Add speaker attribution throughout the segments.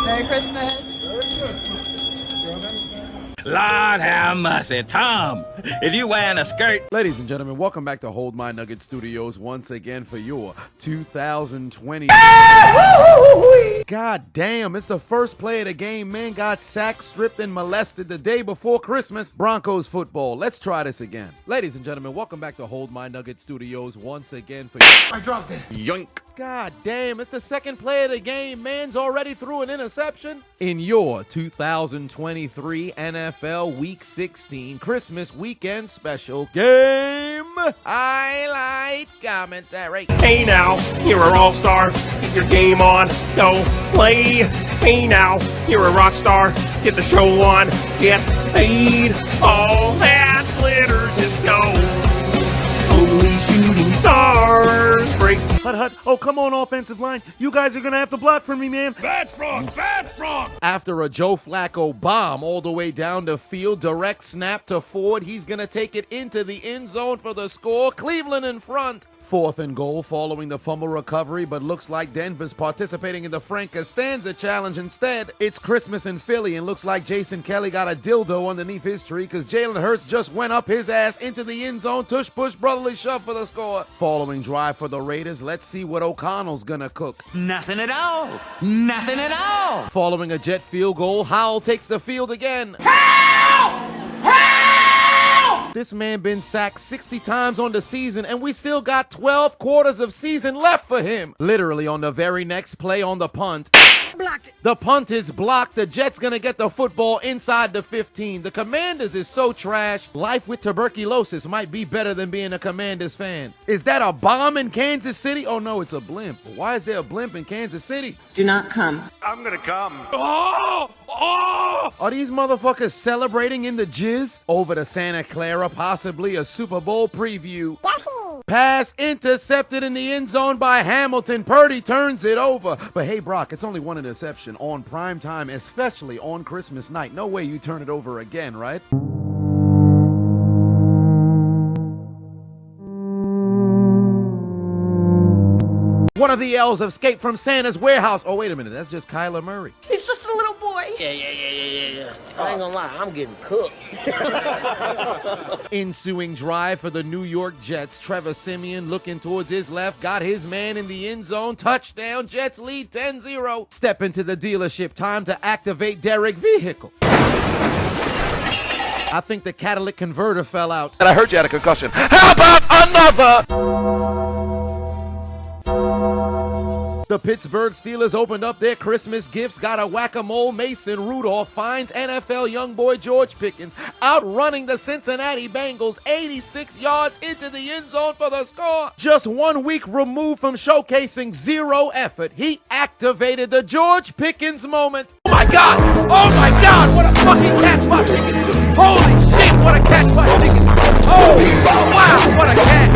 Speaker 1: Merry Christmas.
Speaker 2: Lord have mercy, Tom. Is you wearing a skirt?
Speaker 3: Ladies and gentlemen, welcome back to Hold My Nugget Studios once again for your 2020. God damn, it's the first play of the game. Man got sacked, stripped, and molested the day before Christmas. Broncos football. Let's try this again. Ladies and gentlemen, welcome back to Hold My Nugget Studios once again for
Speaker 2: I dropped it. Yoink.
Speaker 3: God damn, it's the second play of the game. Man's already threw an interception. In your 2023 NFL Week 16 Christmas weekend special game highlight commentary.
Speaker 4: Hey now, you're a all-star. Get your game on. Go play. Hey now, you're a rock star. Get the show on. Get paid. All that glitters is gold. Only shooting stars break.
Speaker 5: Hut. Oh, come on, offensive line. You guys are going to have to block for me, man.
Speaker 2: Bad frog.
Speaker 3: After a Joe Flacco bomb all the way down the field, direct snap to Ford, he's going to take it into the end zone for the score. Cleveland in front. 4th and goal following the fumble recovery, but looks like Denver's participating in the Frank Costanza challenge instead. It's Christmas in Philly, and looks like Jason Kelly got a dildo underneath his tree because Jalen Hurts just went up his ass into the end zone. Tush push brotherly shove for the score. Following drive for the Raiders, let's see what O'Connell's gonna cook.
Speaker 6: Nothing at all. Nothing at all.
Speaker 3: Following a jet field goal, Howell takes the field again. This man been sacked 60 times on the season, and we still got 12 quarters of season left for him. Literally on the very next play on the punt.
Speaker 6: Blocked it.
Speaker 3: The punt is blocked. The Jets gonna get the football inside the 15. The Commanders is so trash. Life with tuberculosis might be better than being a Commanders fan. Is that a bomb in Kansas City? Oh no, it's a blimp. Why is there a blimp in Kansas City?
Speaker 7: Do not come.
Speaker 4: I'm gonna come.
Speaker 3: Are these motherfuckers celebrating in the jizz? Over to Santa Clara, possibly a Super Bowl preview. Pass intercepted in the end zone by Hamilton. Purdy turns it over. But hey, Brock, it's only one interception on prime time, especially on Christmas night. No way you turn it over again, right? One of the elves escaped from Santa's warehouse. Oh, wait a minute. That's just Kyler Murray.
Speaker 7: He's just a little boy.
Speaker 8: Yeah. I ain't gonna lie, I'm getting cooked.
Speaker 3: Ensuing drive for the New York Jets. Trevor Siemian looking towards his left. Got his man in the end zone. Touchdown. Jets lead 10-0. Step into the dealership. Time to activate Derek vehicle. I think the catalytic converter fell out.
Speaker 2: And I heard you had a concussion. How about another?
Speaker 3: The Pittsburgh Steelers opened up their Christmas gifts, got a whack-a-mole. Mason Rudolph finds NFL young boy George Pickens outrunning the Cincinnati Bengals 86 yards into the end zone for the score. Just 1 week removed from showcasing zero effort, he activated the George Pickens moment.
Speaker 2: Oh my God, what a fucking catch by Pickens. Holy shit, what a catch by Pickens. Oh, wow, what a catch.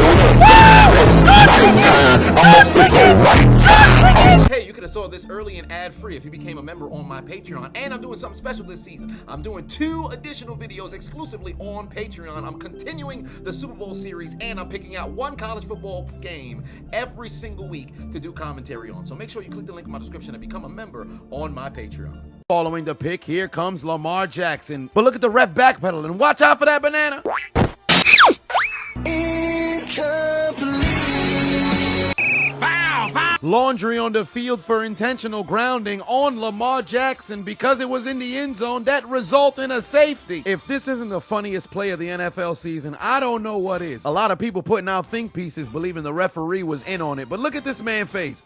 Speaker 3: Hey, you could have saw this early and ad-free if you became a member on my Patreon. And I'm doing something special this season. I'm doing 2 additional videos exclusively on Patreon. I'm continuing the Super Bowl series, and I'm picking out 1 college football game every single week to do commentary on. So make sure you click the link in my description and become a member on my Patreon. Following the pick, here comes Lamar Jackson. But look at the ref backpedaling. And watch out for that banana. Laundry on the field for intentional grounding on Lamar Jackson because it was in the end zone. That result in a safety. If this isn't the funniest play of the NFL season, I don't know what is. A lot of people putting out think pieces believing the referee was in on it, but look at this man's face.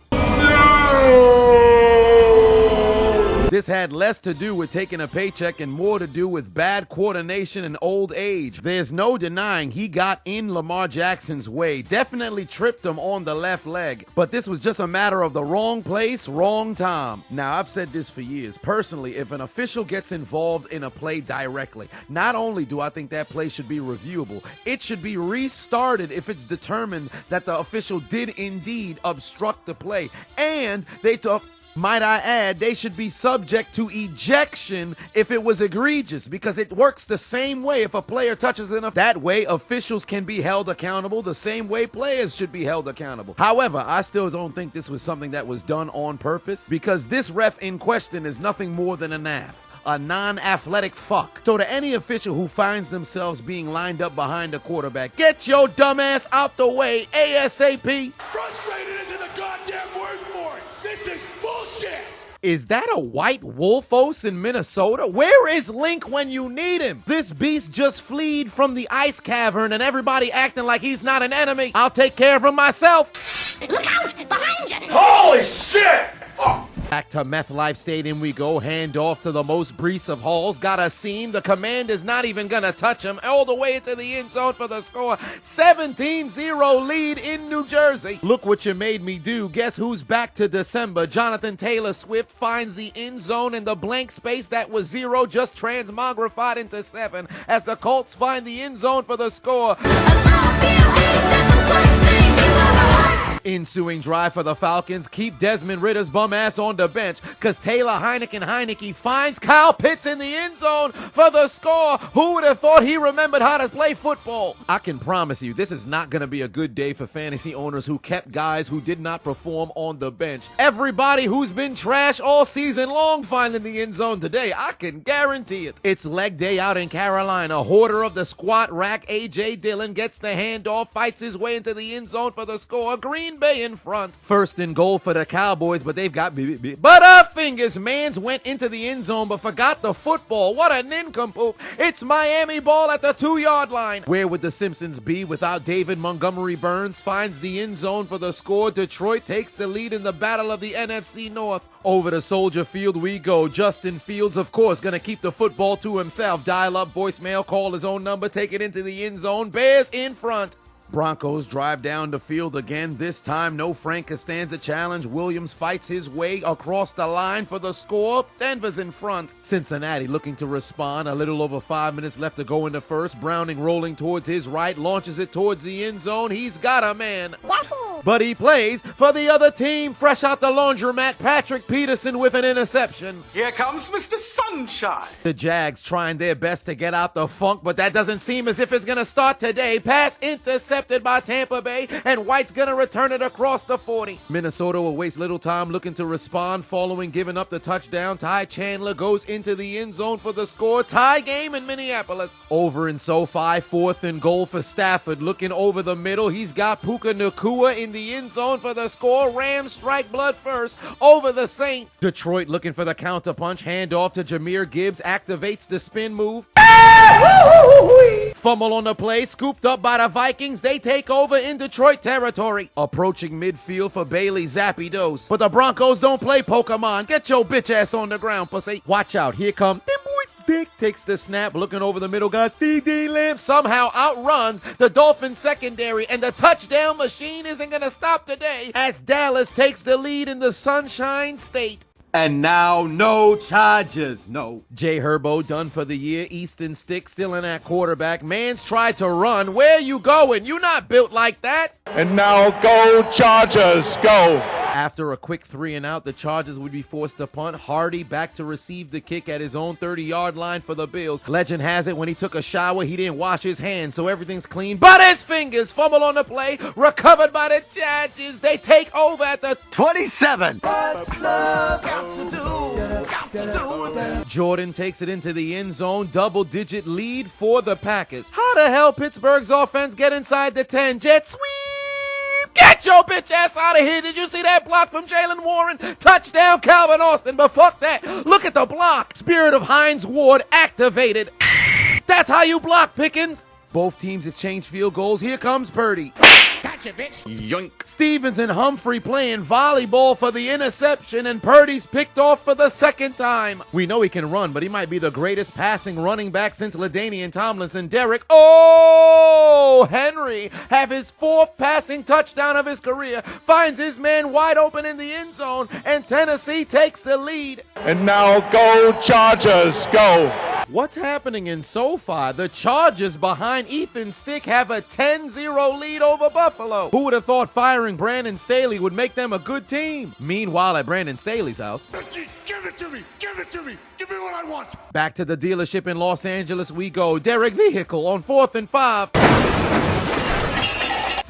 Speaker 3: This had less to do with taking a paycheck and more to do with bad coordination and old age. There's no denying he got in Lamar Jackson's way. Definitely tripped him on the left leg. But this was just a matter of the wrong place, wrong time. Now, I've said this for years. Personally, if an official gets involved in a play directly, not only do I think that play should be reviewable, it should be restarted if it's determined that the official did indeed obstruct the play. And they took Might I add, they should be subject to ejection if it was egregious, because it works the same way if a player touches enough. That way, officials can be held accountable the same way players should be held accountable. However, I still don't think this was something that was done on purpose, because this ref in question is nothing more than a naff. A non-athletic fuck. So to any official who finds themselves being lined up behind a quarterback, get your dumbass out the way ASAP.
Speaker 2: Frustrated isn't a goddamn word for it. This is bullshit.
Speaker 3: Is that a white wolfos in Minnesota? Where is Link when you need him? This beast just fleed from the ice cavern and everybody acting like he's not an enemy. I'll take care of him myself.
Speaker 7: Look out! Behind you!
Speaker 2: Holy shit! Oh.
Speaker 3: Back to Meth Life Stadium we go, hand off to the most breece of hauls. Got a seam, the commander's not even gonna touch him, all the way into the end zone for the score. 17-0 lead in New Jersey. Look what you made me do. Guess who's back to December? Jonathan Taylor Swift finds the end zone, and the blank space that was 0 just transmogrified into 7 as the Colts find the end zone for the score. Ensuing drive for the Falcons. Keep Desmond Ritter's bum ass on the bench, because Taylor Heineke finds Kyle Pitts in the end zone for the score. Who would have thought he remembered how to play football? I can promise you, this is not going to be a good day for fantasy owners who kept guys who did not perform on the bench. Everybody who's been trash all season long finding the end zone today. I can guarantee it. It's leg day out in Carolina. Hoarder of the squat rack, A.J. Dillon gets the handoff, fights his way into the end zone for the score. Green Bay in front. First and goal for the Cowboys, but they've got butterfingers. Mans went into the end zone but forgot the football. What a nincompoop. It's Miami ball at the 2-yard line. Where would the Simpsons be without David Montgomery Burns? Finds the end zone for the score. Detroit takes the lead in the battle of the NFC North. Over to Soldier Field we go. Justin Fields, of course, gonna keep the football to himself. Dial up voicemail, call his own number, take it into the end zone. Bears in front. Broncos drive down the field again. This time, no Frank Costanza challenge. Williams fights his way across the line for the score. Denver's in front. Cincinnati looking to respond. A little over 5 minutes left to go in the first. Browning rolling towards his right, launches it towards the end zone. He's got a man.
Speaker 7: Yahoo!
Speaker 3: But he plays for the other team. Fresh out the laundromat, Patrick Peterson with an interception.
Speaker 2: Here comes Mr. Sunshine.
Speaker 3: The Jags trying their best to get out the funk, but that doesn't seem as if it's going to start today. Pass intercepted by Tampa Bay, and White's gonna return it across the 40. Minnesota will waste little time looking to respond following giving up the touchdown. Ty Chandler goes into the end zone for the score. Tie game in Minneapolis. Over in SoFi, 4th and goal for Stafford. Looking over the middle, he's got Puka Nacua in the end zone for the score. Rams strike blood first over the Saints. Detroit looking for the counterpunch. Hand off to Jahmyr Gibbs. Activates the spin move. Fumble on the play, scooped up by the Vikings. They take over in Detroit territory. Approaching midfield for Bailey Zapdos. But the Broncos don't play Pokemon. Get your bitch ass on the ground, pussy. Watch out, here come Dick takes the snap, looking over the middle, got D.D. Lamb, somehow outruns the Dolphins secondary, and the touchdown machine isn't gonna stop today as Dallas takes the lead in the Sunshine State.
Speaker 6: And now, no charges, no.
Speaker 3: Jay Herbo done for the year. Easton Stick still in at quarterback. Mans tried to run. Where you going? You not built like that.
Speaker 2: And now go Chargers, go.
Speaker 3: After a quick 3 and out, the Chargers would be forced to punt. Hardy back to receive the kick at his own 30-yard line for the Bills. Legend has it when he took a shower, he didn't wash his hands, so everything's clean. But his fingers, fumble on the play, recovered by the Chargers. They take over at the
Speaker 6: 27.
Speaker 3: Jordan takes it into the end zone. Double-digit lead for the Packers. How the hell Pittsburgh's offense get inside the 10? Jet sweep! Get your bitch ass out of here. Did you see that block from Jalen Warren? Touchdown Calvin Austin, but fuck that. Look at the block. Spirit of Hines Ward activated. That's how you block, Pickens. Both teams exchange field goals. Here comes Purdy.
Speaker 8: Gotcha, bitch.
Speaker 3: Yoink. Stevens and Humphrey playing volleyball for the interception, and Purdy's picked off for the second time. We know he can run, but he might be the greatest passing running back since LaDainian Tomlinson. Derrick, Henry, have his 4th passing touchdown of his career, finds his man wide open in the end zone, and Tennessee takes the lead.
Speaker 2: And now go Chargers, go.
Speaker 3: What's happening in SoFi? The Chargers behind Ethan Stick have a 10-0 lead over Buffalo. Who would have thought firing Brandon Staley would make them a good team? Meanwhile, at Brandon Staley's house,
Speaker 2: Give it to me! Give it to me! Give me what I want!
Speaker 3: back to the dealership in Los Angeles we go. Derek Vehicle on 4th and 5.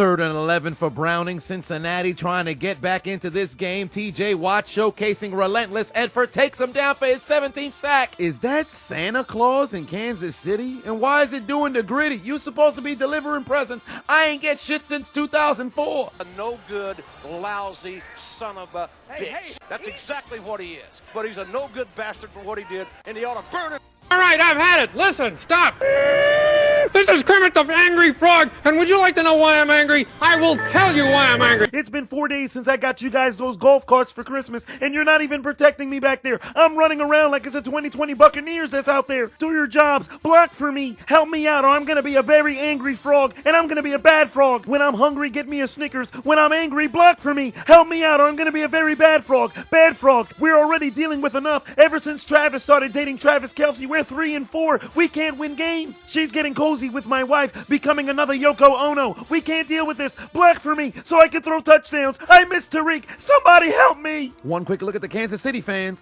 Speaker 3: 3rd and 11 for Browning. Cincinnati trying to get back into this game. TJ Watt showcasing relentless effort. Takes him down for his 17th sack. Is that Santa Claus in Kansas City? And why is it doing the gritty? You supposed to be delivering presents. I ain't get shit since 2004.
Speaker 1: A no good, lousy son of a bitch. That's exactly what he is. But he's a no good bastard for what he did, and he ought to burn it.
Speaker 9: All right, I've had it. Listen, stop. This is Kermit the Angry Frog, and would you like to know why I'm angry? I will tell you why I'm angry.
Speaker 5: It's been 4 days since I got you guys those golf carts for Christmas, and you're not even protecting me back there. I'm running around like it's a 2020 Buccaneers that's out there. Do your jobs. Block for me. Help me out, or I'm going to be a very angry frog, and I'm going to be a bad frog. When I'm hungry, get me a Snickers. When I'm angry, block for me. Help me out, or I'm going to be a very bad frog. Bad frog. We're already dealing with enough. Ever since Travis started dating Travis Kelce, we're 3 and 4. We can't win games. She's getting cozy with my wife, becoming another Yoko Ono. We can't deal with this. Black for me, so I can throw touchdowns. I miss Tariq. Somebody help me.
Speaker 3: One quick look at the Kansas City fans.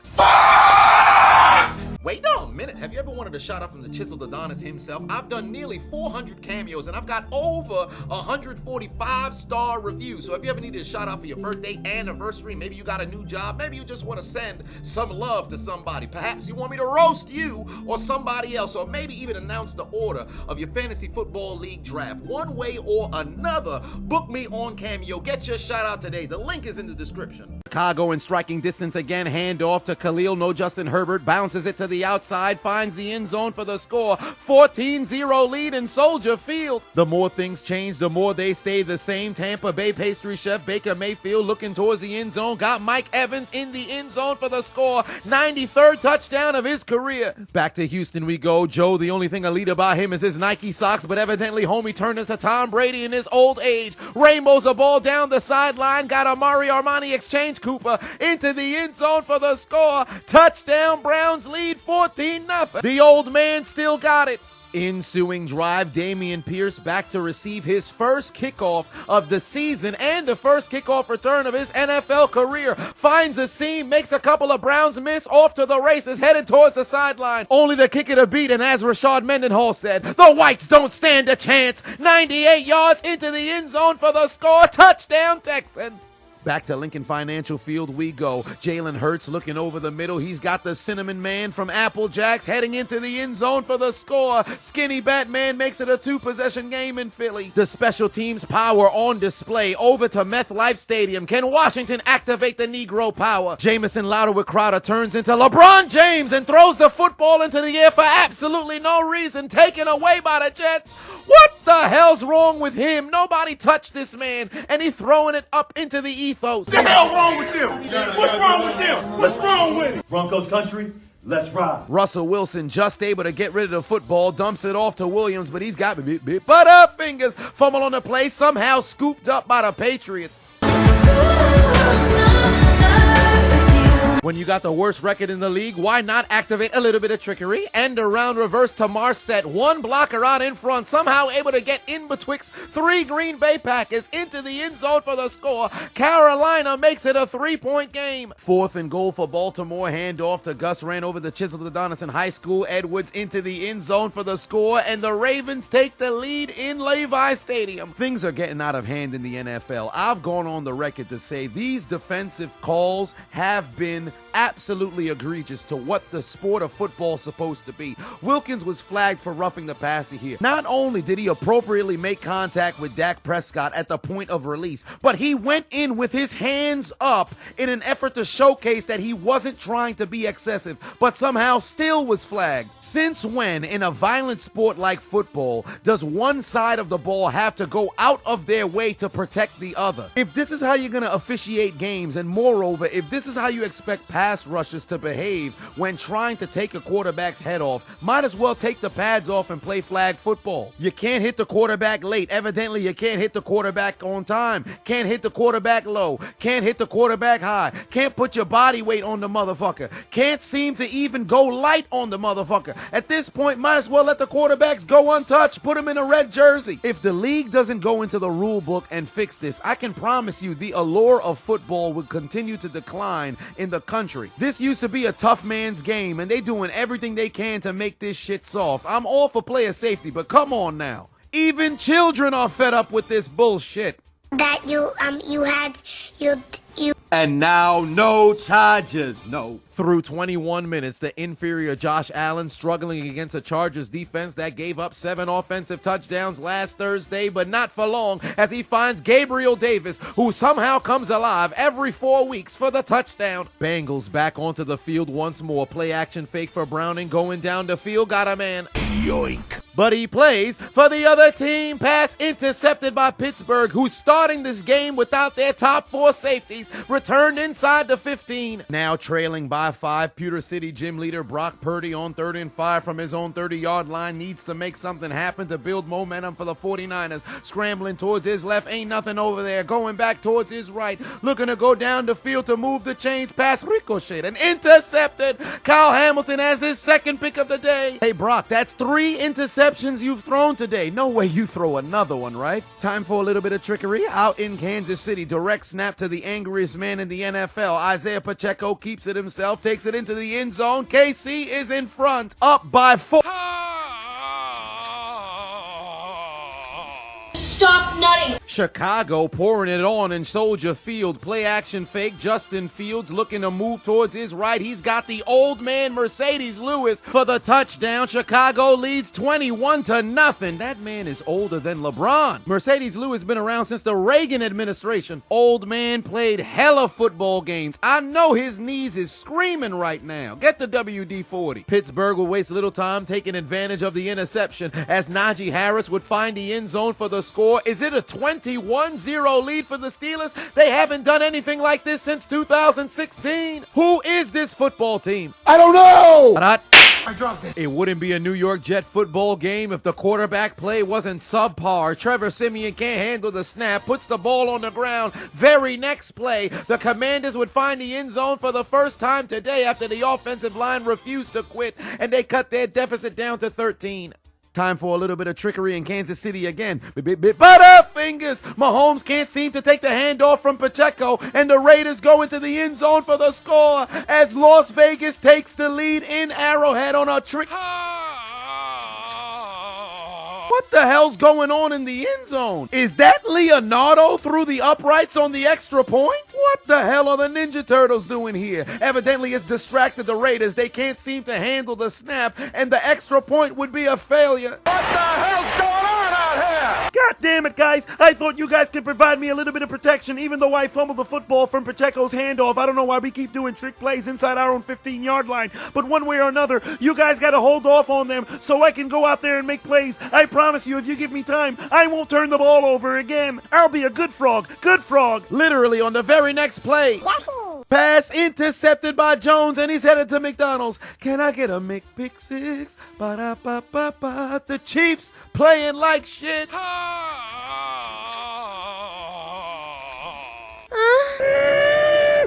Speaker 3: Wait a minute, have you ever wanted a shout out from the Chiseled Adonis himself? I've done nearly 400 cameos and I've got over 145-star reviews. So if you ever needed a shout out for your birthday, anniversary, maybe you got a new job, maybe you just want to send some love to somebody. Perhaps you want me to roast you or somebody else, or maybe even announce the order of your fantasy football league draft. One way or another, book me on Cameo. Get your shout out today. The link is in the description. Chicago in striking distance again, handoff to Khalil, no Justin Herbert, bounces it to the outside, finds the end zone for the score. 14-0 lead in Soldier Field. The more things change, the more they stay the same. Tampa Bay pastry chef Baker Mayfield looking towards the end zone, got Mike Evans in the end zone for the score. 93rd touchdown of his career. Back to Houston we go. Joe, the only thing elite about him is his Nike socks, but evidently homie turned into Tom Brady in his old age. Rainbows a ball down the sideline, got a Mari Armani exchange Cooper into the end zone for the score. Touchdown, Browns lead 14-0. The old man still got it. Ensuing drive, Dameon Pierce back to receive his first kickoff of the season and the first kickoff return of his NFL career. Finds a seam, makes a couple of Browns miss, off to the races, headed towards the sideline, only to kick it a beat, and as Rashad Mendenhall said, the Whites don't stand a chance. 98 yards into the end zone for the score. Touchdown, Texans. Back to Lincoln Financial Field we go. Jalen Hurts looking over the middle. He's got the Cinnamon Man from Apple Jacks heading into the end zone for the score. Skinny Batman makes it a 2-possession game in Philly. The special teams power on display. Over to MetLife Stadium. Can Washington activate the Negro power? Jamison Louder with Crowder turns into LeBron James and throws the football into the air for absolutely no reason. Taken away by the Jets. What the hell's wrong with him? Nobody touched this man, and he's throwing it up into the ethos.
Speaker 2: What the hell wrong with them? What's wrong with them? What's wrong with it?
Speaker 10: Broncos country, let's ride.
Speaker 3: Russell Wilson just able to get rid of the football, dumps it off to Williams, but he's got butterfingers. Fumble on the play, somehow scooped up by the Patriots. When you got the worst record in the league, why not activate a little bit of trickery? End around reverse to Marset. One blocker out in front, somehow able to get in betwixt 3 Green Bay Packers into the end zone for the score. Carolina makes it a 3-point game. 4th and goal for Baltimore. Handoff to Gus, ran over the Chiseled Adonis in high school. Edwards into the end zone for the score, and the Ravens take the lead in Levi Stadium. Things are getting out of hand in the NFL. I've gone on the record to say these defensive calls have been absolutely egregious to what the sport of football is supposed to be. Wilkins was flagged for roughing the passer here. Not only did he appropriately make contact with Dak Prescott at the point of release, but he went in with his hands up in an effort to showcase that he wasn't trying to be excessive, but somehow still was flagged. Since when, in a violent sport like football, does one side of the ball have to go out of their way to protect the other? If this is how you're going to officiate games, and moreover, if this is how you expect expect pass rushers to behave when trying to take a quarterback's head off, might as well take the pads off and play flag football. You can't hit the quarterback late. Evidently, you can't hit the quarterback on time. Can't hit the quarterback low. Can't hit the quarterback high. Can't put your body weight on the motherfucker. Can't seem to even go light on the motherfucker. At this point, might as well let the quarterbacks go untouched. Put them in a red jersey. If the league doesn't go into the rule book and fix this, I can promise you the allure of football would continue to decline in the country. This used to be a tough man's game, and they doing everything they can to make this shit soft. I'm all for player safety, but come on now. Even children are fed up with this bullshit.
Speaker 11: That you
Speaker 6: And now no charges, no.
Speaker 3: Through 21 minutes, the inferior Josh Allen struggling against a Chargers defense that gave up 7 offensive touchdowns last Thursday, but not for long as he finds Gabriel Davis, who somehow comes alive every 4 weeks for the touchdown. Bengals back onto the field once more. Play action fake for Browning going down the field. Got a man. Yoink. But he plays for the other team. Pass intercepted by Pittsburgh, who's starting this game without their top 4 safeties. Returned inside the 15. Now trailing by 5, Pewter City gym leader Brock Purdy on 3rd and 5 from his own 30-yard line needs to make something happen to build momentum for the 49ers. Scrambling towards his left, ain't nothing over there. Going back towards his right, looking to go down the field to move the chains. Pass ricocheted and intercepted. Kyle Hamilton has his second pick of the day. Hey Brock, that's 3 interceptions you've thrown today. No way you throw another one, right? Time for a little bit of trickery. Out in Kansas City, direct snap to the angriest man in the NFL. Isaiah Pacheco keeps it himself, takes it into the end zone. KC is in front, up by 4.
Speaker 7: Stop nutting.
Speaker 3: Chicago pouring it on in Soldier Field. Play action fake. Justin Fields looking to move towards his right. He's got the old man Mercedes Lewis for the touchdown. Chicago leads 21-0. That man is older than LeBron. Mercedes Lewis been around since the Reagan administration. Old man played hella football games. I know his knees is screaming right now. Get the WD-40. Pittsburgh will waste little time taking advantage of the interception as Najee Harris would find the end zone for the score. Is it a 21-0 lead for the Steelers? They haven't done anything like this since 2016. Who is this football team?
Speaker 2: I don't know!
Speaker 3: I dropped it. It wouldn't be a New York Jet football game if the quarterback play wasn't subpar. Trevor Siemian can't handle the snap, puts the ball on the ground. Very next play, the Commanders would find the end zone for the first time today after the offensive line refused to quit, and they cut their deficit down to 13. Time for a little bit of trickery in Kansas City again. Butterfingers! Mahomes can't seem to take the handoff from Pacheco, and the Raiders go into the end zone for the score as Las Vegas takes the lead in Arrowhead on a trick. What the hell's going on in the end zone? Is that Leonardo through the uprights on the extra point? What the hell are the Ninja Turtles doing here? Evidently it's distracted the Raiders. They can't seem to handle the snap, and the extra point would be a failure.
Speaker 1: What the hell's going on out here?
Speaker 5: God damn it, guys. I thought you guys could provide me a little bit of protection even though I fumbled the football from Pacheco's handoff. I don't know why we keep doing trick plays inside our own 15-yard line, but one way or another, you guys got to hold off on them so I can go out there and make plays. I promise you, if you give me time, I won't turn the ball over again. I'll be a good frog. Good frog.
Speaker 3: Literally on the very next play.
Speaker 11: Yahoo!
Speaker 3: Pass intercepted by Jones, and he's headed to McDonald's. Can I get a McPick-6? Ba-da-ba-ba-ba. The Chiefs playing like shit.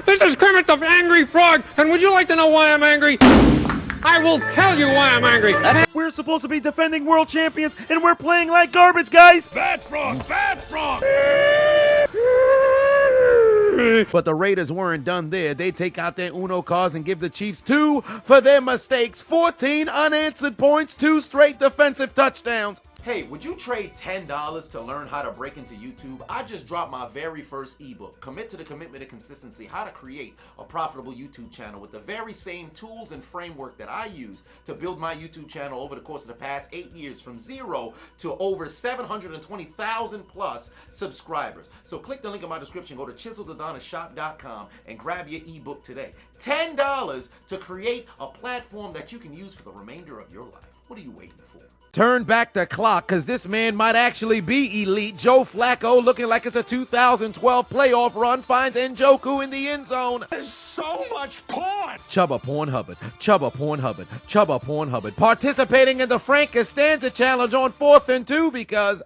Speaker 9: This is Kermit the Angry Frog, and would you like to know why I'm angry? I will tell you why I'm angry.
Speaker 5: We're supposed to be defending world champions, and we're playing like garbage, guys.
Speaker 2: Bad frog! Bad frog!
Speaker 3: But the Raiders weren't done there. They take out their Uno cards and give the Chiefs 2 for their mistakes. 14 unanswered points, 2 straight defensive touchdowns.
Speaker 12: Hey, would you trade $10 to learn how to break into YouTube? I just dropped my very first ebook, Commit to the Commitment to Consistency, How to Create a Profitable YouTube Channel, with the very same tools and framework that I used to build my YouTube channel over the course of the past 8 years, from 0 to over 720,000 plus subscribers. So click the link in my description, go to ChiseledAdonisShop.com and grab your ebook today. $10 to create a platform that you can use for the remainder of your life. What are you waiting for?
Speaker 3: Turn back the clock. lock, because this man might actually be elite. Joe Flacco, looking like it's a 2012 playoff run, finds Njoku in the end zone.
Speaker 2: There's so much porn.
Speaker 3: Chubba Porn Hubbard, Chubba Porn Hubbard, Chubba Porn Hubbard, participating in the Frank Costanza challenge on 4th and 2 because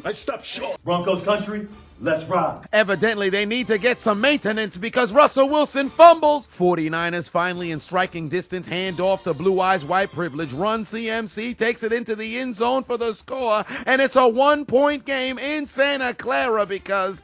Speaker 10: I stopped short. Broncos country, let's ride.
Speaker 3: evidently they need to get some maintenance because Russell Wilson fumbles. 49ers finally in striking distance, hand off to Blue Eyes White Privilege. Run CMC, takes it into the end zone for the score, and it's a 1-point game in Santa Clara because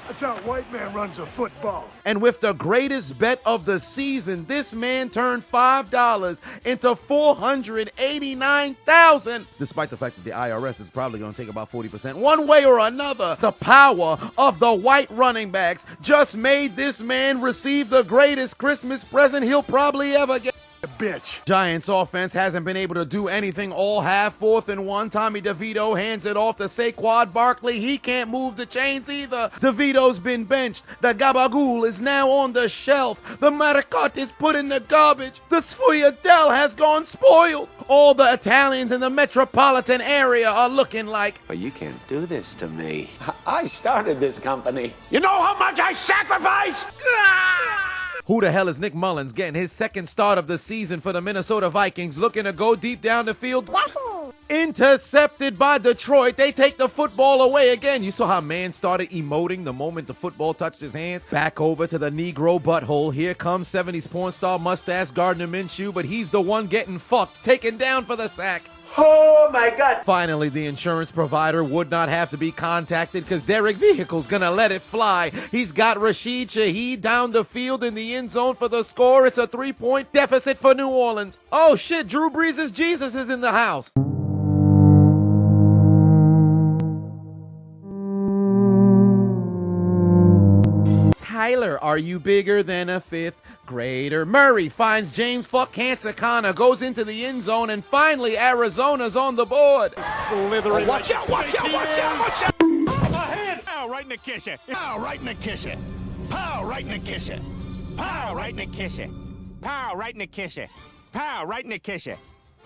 Speaker 2: That's how a white man runs a football.
Speaker 3: and with the greatest bet of the season, this man turned $5 into $489,000. Despite the fact that the IRS is probably going to take about 40%. One way or another, the power of the white running backs just made this man receive the greatest Christmas present he'll probably ever get.
Speaker 2: Bitch.
Speaker 3: Giants offense hasn't been able to do anything all half. 4th and 1. Tommy DeVito hands it off to Saquon Barkley. He can't move the chains either. DeVito's been benched. The Gabagool is now on the shelf. The Maricotte is put in the garbage. The Sfogliatelle has gone spoiled. All the Italians in the metropolitan area are looking like,
Speaker 8: But you can't do this to me. I started this company.
Speaker 2: You know how much I sacrificed?
Speaker 3: who the hell is Nick Mullins getting his second start of the season for the Minnesota Vikings, looking to go deep down the field.
Speaker 7: Wahoo!
Speaker 3: Intercepted by Detroit. They take the football away again. You saw how man started emoting the moment the football touched his hands. Back over to the Negro butthole. Here comes 70s porn star mustache Gardner Minshew, but he's the one getting fucked, taken down for the sack.
Speaker 8: Oh my God.
Speaker 3: Finally, the insurance provider would not have to be contacted because Derek Vehicle's gonna let it fly. He's got Rashid Shaheed down the field in the end zone for the score. It's a 3-point deficit for New Orleans. Oh shit, Drew Brees' Jesus is in the house. Tyler, are you bigger than a fifth grader? Murray finds James Fuck Hansakana, goes into the end zone, and finally Arizona's on the board.
Speaker 2: Slithering.
Speaker 10: Watch out, watch out, watch out, watch out!
Speaker 2: Ahead. Pow, right in the kisser. Pow, right in the kisser. Pow, right in the kisser. Pow, right in the kisser. Pow, right in the kisser. Pow, right in the kisser.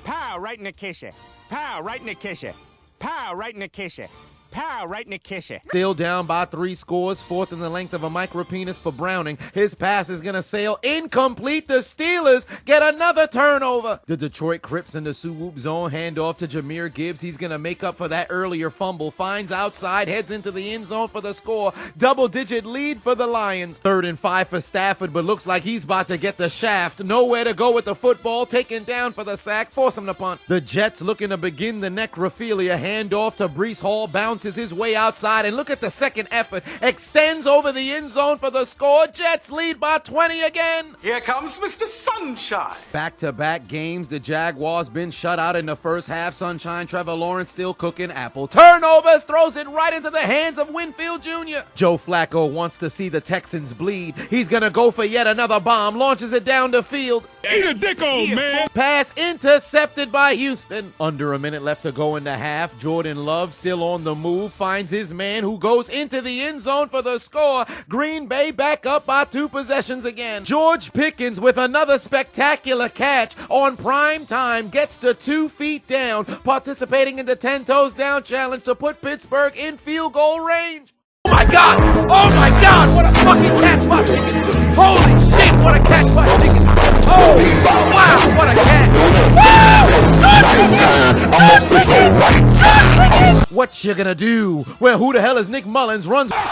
Speaker 2: Pow, right in the kisser. Pow, right in the kisser. Pow, right in the kisser. Pow, right in the kisser.
Speaker 3: Still down by 3 scores, fourth in the length of a micro penis for Browning. His pass is gonna sail incomplete. The Steelers get another turnover. The Detroit Crips in the Swoop zone, hand off to Jahmyr Gibbs. He's gonna make up for that earlier fumble. Finds outside, heads into the end zone for the score. Double-digit lead for the Lions. 3rd and 5 for Stafford, but looks like he's about to get the shaft. Nowhere to go with the football. Taken down for the sack. Force him to punt. The Jets looking to begin the necrophilia. Hand off to Breece Hall. Bounces his way outside, and look at the second effort. Extends over the end zone for the score. Jets lead by 20 again.
Speaker 2: Here comes Mr. Sunshine.
Speaker 3: Back-to-back games. The Jaguars been shut out in the first half. Sunshine Trevor Lawrence still cooking apple. Turnovers, throws it right into the hands of Winfield Jr. Joe Flacco wants to see the Texans bleed. He's gonna go for yet another bomb. Launches it down the field.
Speaker 2: Eat a dick, old man.
Speaker 3: Pass intercepted by Houston. Under a minute left to go in the half. Jordan Love still on the move. Finds his man who goes into the end zone for the score. Green Bay back up by 2 possessions again. George Pickens with another spectacular catch on prime time. Gets to 2 feet down. Participating in the 10 toes down challenge to put Pittsburgh in field goal range.
Speaker 2: Oh my God! Oh my God! What a fucking catch by Pickens! Holy shit! What a catch by Pickens! Oh wow! What a catch!
Speaker 3: What you gonna do? Well, who the hell is Nick Mullins? Runs.
Speaker 2: Goldberg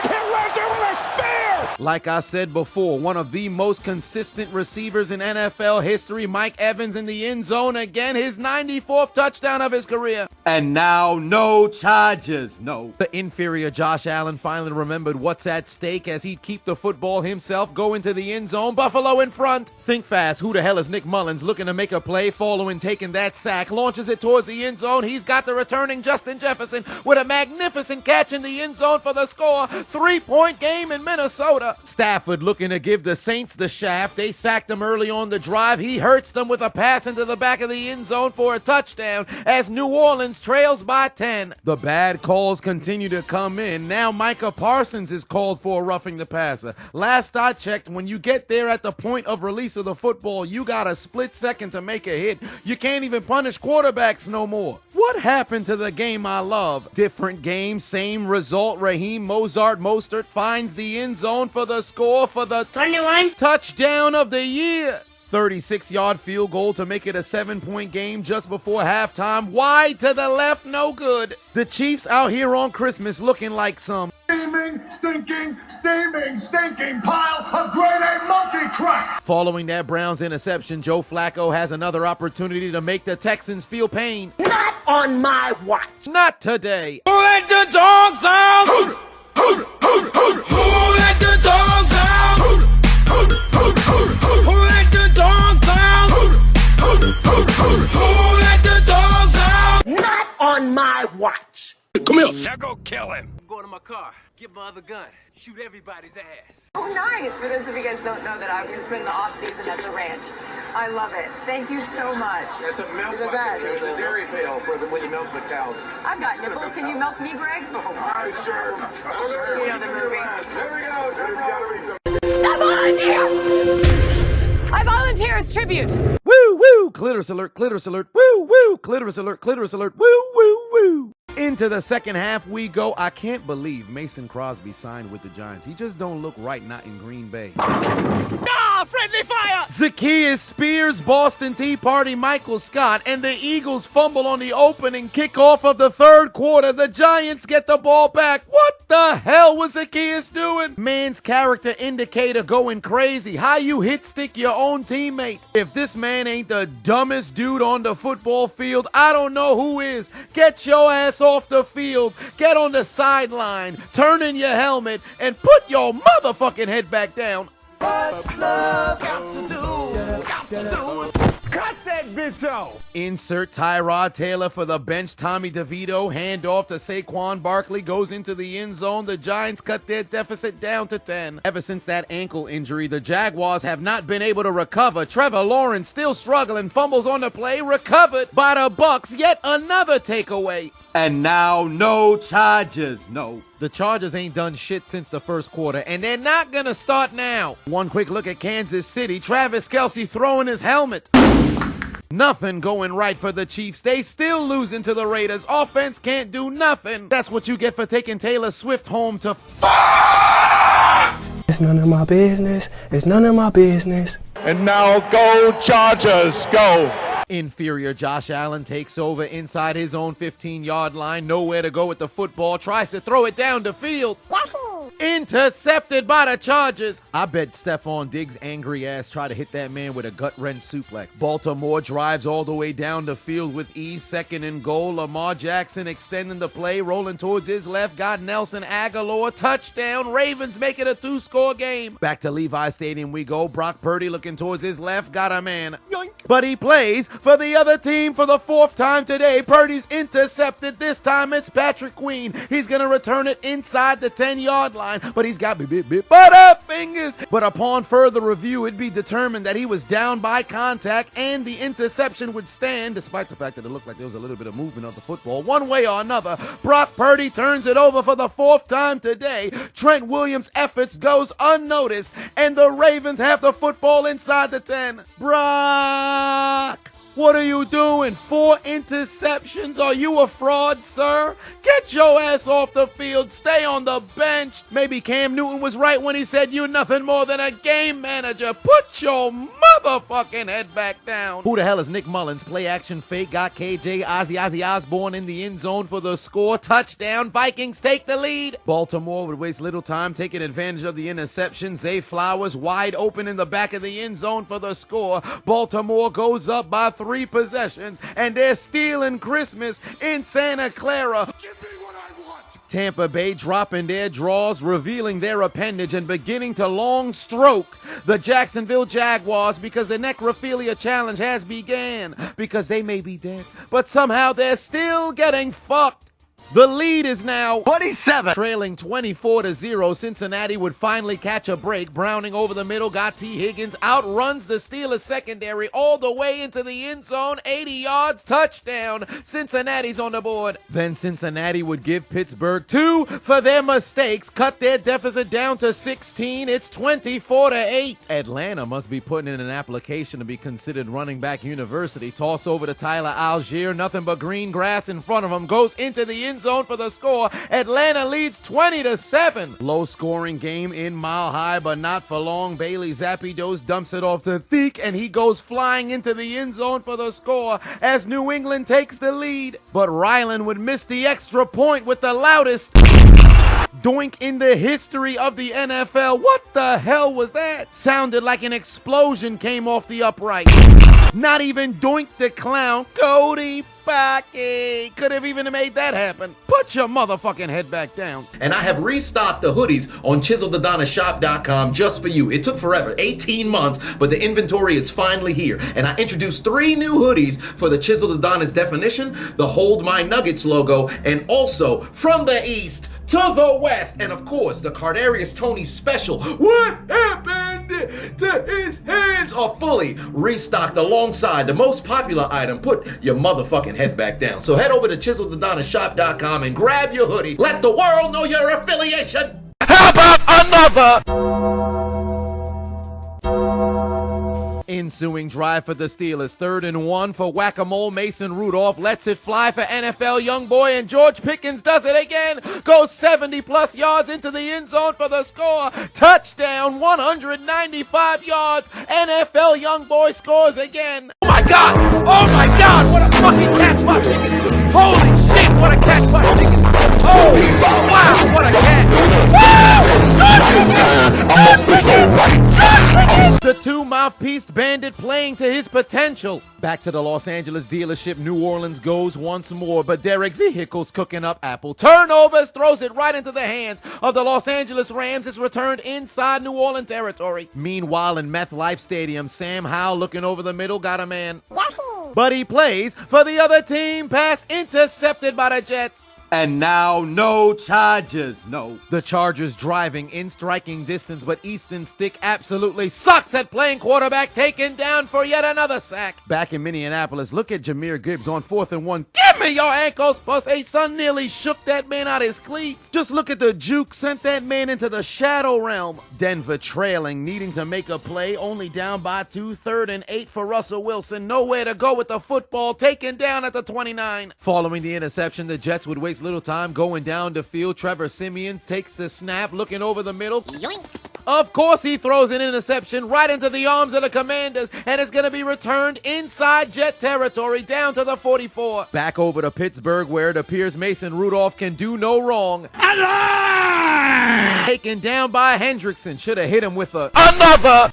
Speaker 2: hit Lesnar with a spear!
Speaker 3: Like I said before, one of the most consistent receivers in NFL history. Mike Evans in the end zone again. His 94th touchdown of his career.
Speaker 6: And now, no charges, no.
Speaker 3: The inferior Josh Allen finally remembered what's at stake as he'd keep the football himself, go into the end zone. Buffalo in front. Think fast. Who the hell is Nick Mullins looking to make a play following taking that sack? Launches it towards the end zone. He's got the returning Justin Jefferson with a magnificent catch in the end zone for the score. 3-point game in Minnesota. Minnesota. Stafford looking to give the Saints the shaft. They sacked him early on the drive. He hurts them with a pass into the back of the end zone for a touchdown as New Orleans trails by 10. The bad calls continue to come in. Now Micah Parsons is called for roughing the passer. Last I checked, when you get there at the point of release of the football, you got a split second to make a hit. You can't even punish quarterbacks no more. What happened to the game I love? Different game, same result. Raheem Mostert finds the end zone for the score for the 21 touchdown of the year. 36-yard field goal to make it a 7-point game just before halftime. Wide to the left, no good. The Chiefs out here on Christmas looking like some
Speaker 11: steaming pile of grade A monkey crap.
Speaker 3: Following that Browns interception, Joe Flacco has another opportunity to make the Texans feel pain.
Speaker 7: Not on my watch.
Speaker 3: Not today.
Speaker 6: Who let the dogs out? Who let the dogs out? Who let the dogs out? Who let the dogs out?
Speaker 7: Not on my watch.
Speaker 6: Come here. Now go kill him.
Speaker 1: Go to my car, get my other gun, shoot everybody's ass.
Speaker 13: Oh, nice. For those of you guys who don't know that I'm going to spend the off-season at the ranch. I love it. Thank you so much.
Speaker 1: That's a milk
Speaker 13: You're the best.
Speaker 1: There's a dairy pail for when you milk the cows.
Speaker 13: I've got nipples. Can you milk me, Greg?
Speaker 1: All right, sure.
Speaker 13: You know the movie.
Speaker 1: There we go. There's gotta be some.
Speaker 13: I volunteer! I volunteer as tribute.
Speaker 3: Woo, woo, clitoris alert, woo, woo, clitoris alert, woo, woo, woo. Into the second half we go. I can't believe Mason Crosby signed with the Giants. He just don't look right not in Green Bay.
Speaker 2: Friendly fire!
Speaker 3: Zacchaeus Spears, Boston Tea Party, Michael Scott, and the Eagles fumble on the opening kickoff of the third quarter. The Giants get the ball back. What the hell was Zacchaeus doing? Man's character indicator going crazy. How you hit stick your own teammate? If this man ain't the dumbest dude on the football field, I don't know who is. Get your ass off the field. Get on the sideline. Turn in your helmet and put your motherfucking head back down.
Speaker 6: What's love got to do? Got to do.
Speaker 2: Cut that bitch off!
Speaker 3: Insert Tyrod Taylor for the bench. Tommy DeVito, handoff to Saquon Barkley, goes into the end zone. The Giants cut their deficit down to 10. Ever since that ankle injury, the Jaguars have not been able to recover. Trevor Lawrence still struggling, fumbles on the play, recovered by the Bucks. Yet another takeaway.
Speaker 6: And now, no charges, no.
Speaker 3: The Chargers ain't done shit since the first quarter, and they're not gonna start now. One quick look at Kansas City. Travis Kelce throwing his helmet. Nothing going right for the Chiefs. They still losing to the Raiders. Offense can't do nothing. That's what you get for taking Taylor Swift home to
Speaker 14: It's none of my business. It's none of my business.
Speaker 15: And now go Chargers, go.
Speaker 3: Inferior Josh Allen takes over inside his own 15-yard line. Nowhere to go with the football. Tries to throw it down the field. Intercepted by the Chargers. I bet Stephon Diggs' angry ass tried to hit that man with a gut-wrench suplex. Baltimore drives all the way down the field with ease. Second and goal. Lamar Jackson extending the play. Rolling towards his left. Got Nelson Aguilar. Touchdown. Ravens make it a 2-score game. Back to Levi Stadium we go. Brock Purdy looking towards his left. Got a man. Yoink. But he plays for the other team for the 4th time today. Purdy's intercepted. This time it's Patrick Queen. He's going to return it inside the 10-yard line. But he's got butterfingers. But upon further review, it'd be determined that he was down by contact and the interception would stand, despite the fact that it looked like there was a little bit of movement of the football. One way or another, Brock Purdy turns it over for the 4th time today. Trent Williams' efforts goes unnoticed, and the Ravens have the football inside the 10. Brock! What are you doing? 4 interceptions? Are you a fraud, sir? Get your ass off the field. Stay on the bench. Maybe Cam Newton was right when he said you're nothing more than a game manager. Put your motherfucking head back down. Who the hell is Nick Mullins? Play action fake. Got KJ Ozzy Osbourne in the end zone for the score. Touchdown. Vikings take the lead. Baltimore would waste little time taking advantage of the interception. Zay Flowers wide open in the back of the end zone for the score. Baltimore goes up by 3 possessions, and they're stealing Christmas in Santa Clara.
Speaker 11: Give me what I want.
Speaker 3: Tampa Bay dropping their draws, revealing their appendage, and beginning to long stroke the Jacksonville Jaguars because the necrophilia challenge has began. Because they may be dead, but somehow they're still getting fucked. The lead is now
Speaker 16: 27.
Speaker 3: Trailing 24-0. Cincinnati would finally catch a break. Browning over the middle, got T. Higgins, outruns the Steelers secondary all the way into the end zone. 80 yards, touchdown. Cincinnati's on the board. Then Cincinnati would give Pittsburgh 2 for their mistakes, cut their deficit down to 16. It's 24-8. Atlanta must be putting in an application to be considered running back university. Toss over to Tyler Algier, nothing but green grass in front of him, goes into the end zone for the score. Atlanta leads 20-7. Low scoring game in Mile High, but not for long. Bailey Zappi-Dos dumps it off to Theke, and he goes flying into the end zone for the score as New England takes the lead. But Ryland would miss the extra point with the loudest doink in the history of the NFL. What the hell was that? Sounded like an explosion came off the upright. Not even Doink the Clown, Cody Pocky could have even made that happen. Put your motherfucking head back down.
Speaker 12: And I have restocked the hoodies on ChiseledAdonisShop.com just for you. It took forever, 18 months, but the inventory is finally here. And I introduced 3 new hoodies for the Chiseled Adonis definition, the Hold My Nuggets logo, and also from the East to the West, and of course, the Cardarius Tony special, What Happened to His Hands, are fully restocked alongside the most popular item, Put Your Motherfucking Head Back Down. So head over to ChiseledAdonisShop.com and grab your hoodie. Let the world know your affiliation.
Speaker 16: How about another?
Speaker 3: Ensuing drive for the Steelers. 3rd and 1 for whack-a-mole. Mason Rudolph lets it fly for NFL young boy, and George Pickens does it again. Goes 70-plus yards into the end zone for the score. Touchdown, 195 yards. NFL young boy scores again.
Speaker 16: Oh my God! Oh my God! What a fucking catch by Pickens! Holy shit! What a catch by Pickens! Oh wow! What a catch!
Speaker 3: The two-mouthpiece bandit playing to his potential. Back to the Los Angeles dealership, New Orleans goes once more, but Derek Vehicles cooking up apple turnovers, throws it right into the hands of the Los Angeles Rams. It's returned inside New Orleans territory. Meanwhile, in Meth Life Stadium, Sam Howell looking over the middle, got a man. Yahoo! But he plays for the other team. Pass intercepted by the Jets.
Speaker 16: And now, no charges, no.
Speaker 3: The Chargers driving in striking distance, but Easton Stick absolutely sucks at playing quarterback, taken down for yet another sack. Back in Minneapolis, look at Jahmyr Gibbs on 4th and 1. Give me your ankles, plus a son nearly shook that man out his cleats. Just look at the juke, sent that man into the shadow realm. Denver trailing, needing to make a play, only down by 2. 3rd and 8 for Russell Wilson. Nowhere to go with the football, taken down at the 29. Following the interception, the Jets would waste little time going down the field. Trevor Siemian takes the snap, looking over the middle. Yoink. Of course, he throws an interception right into the arms of the Commanders, and it's going to be returned inside Jet territory down to the 44. Back over to Pittsburgh, where it appears Mason Rudolph can do no wrong.
Speaker 16: Alive!
Speaker 3: Taken down by Hendrickson. Should have hit him with another.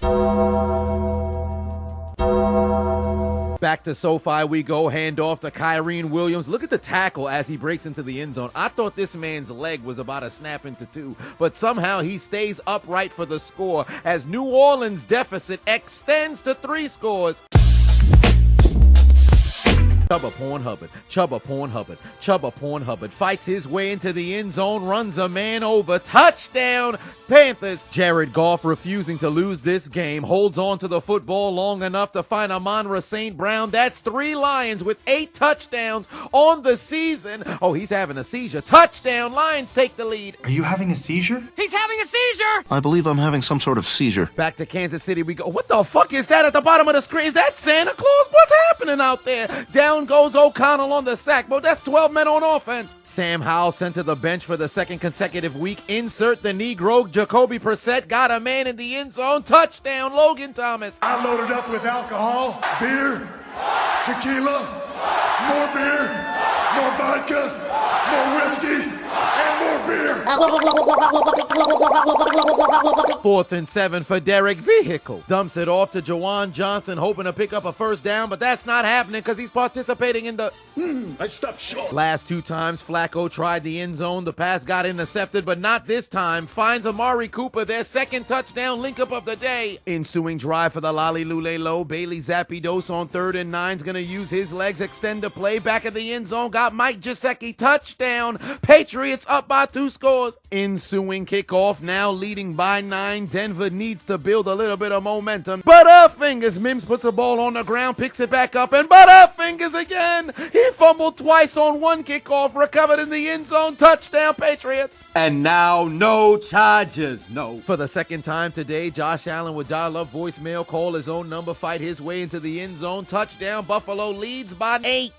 Speaker 3: Back to SoFi we go, hand off to Kyrene Williams. Look at the tackle as he breaks into the end zone. I thought this man's leg was about to snap into 2, but somehow he stays upright for the score as New Orleans' deficit extends to 3 scores. Chubba Porn Hubbard fights his way into the end zone, runs a man over. Touchdown, Panthers. Jared Goff refusing to lose this game, holds on to the football long enough to find Amon-Ra St. Brown. That's 3 Lions with 8 touchdowns on the season. Oh, he's having a seizure. Touchdown, Lions take the lead.
Speaker 17: Are you having a seizure?
Speaker 18: He's having a seizure!
Speaker 17: I believe I'm having some sort of seizure.
Speaker 3: Back to Kansas City we go. What the fuck is that at the bottom of the screen? Is that Santa Claus? What's happening out there? Down goes O'Connell on the sack, but that's 12 men on offense. Sam Howell sent to the bench for the 2nd consecutive week. Insert the Negro. Jacoby Brissett got a man in the end zone. Touchdown, Logan Thomas.
Speaker 11: I loaded up with alcohol, beer, tequila, more beer, more vodka, more whiskey, and more beer.
Speaker 3: 4th and 7 for Derek Vehicle. Dumps it off to Jawan Johnson, hoping to pick up a first down, but that's not happening because he's participating in the...
Speaker 11: I stopped short.
Speaker 3: Last 2 times, Flacco tried the end zone. The pass got intercepted, but not this time. Finds Amari Cooper, their second touchdown link-up of the day. Ensuing drive for the Lolly Lule Low. Bailey Zappidos on 3rd and 9 is going to use his legs, extend the play. Back at the end zone, got Mike Gesicki. Touchdown. Patriots up by 2 scores. Ensuing kickoff, now leading by 9. Denver needs to build a little bit of momentum. Butterfingers. Mims puts the ball on the ground, picks it back up, and Butterfingers again. He fumbled twice on 1 kickoff, recovered in the end zone. Touchdown, Patriots.
Speaker 18: And now, no charges, no.
Speaker 3: For the second time today, Josh Allen would dial up voicemail, call his own number, fight his way into the end zone. Touchdown, Buffalo leads by 8.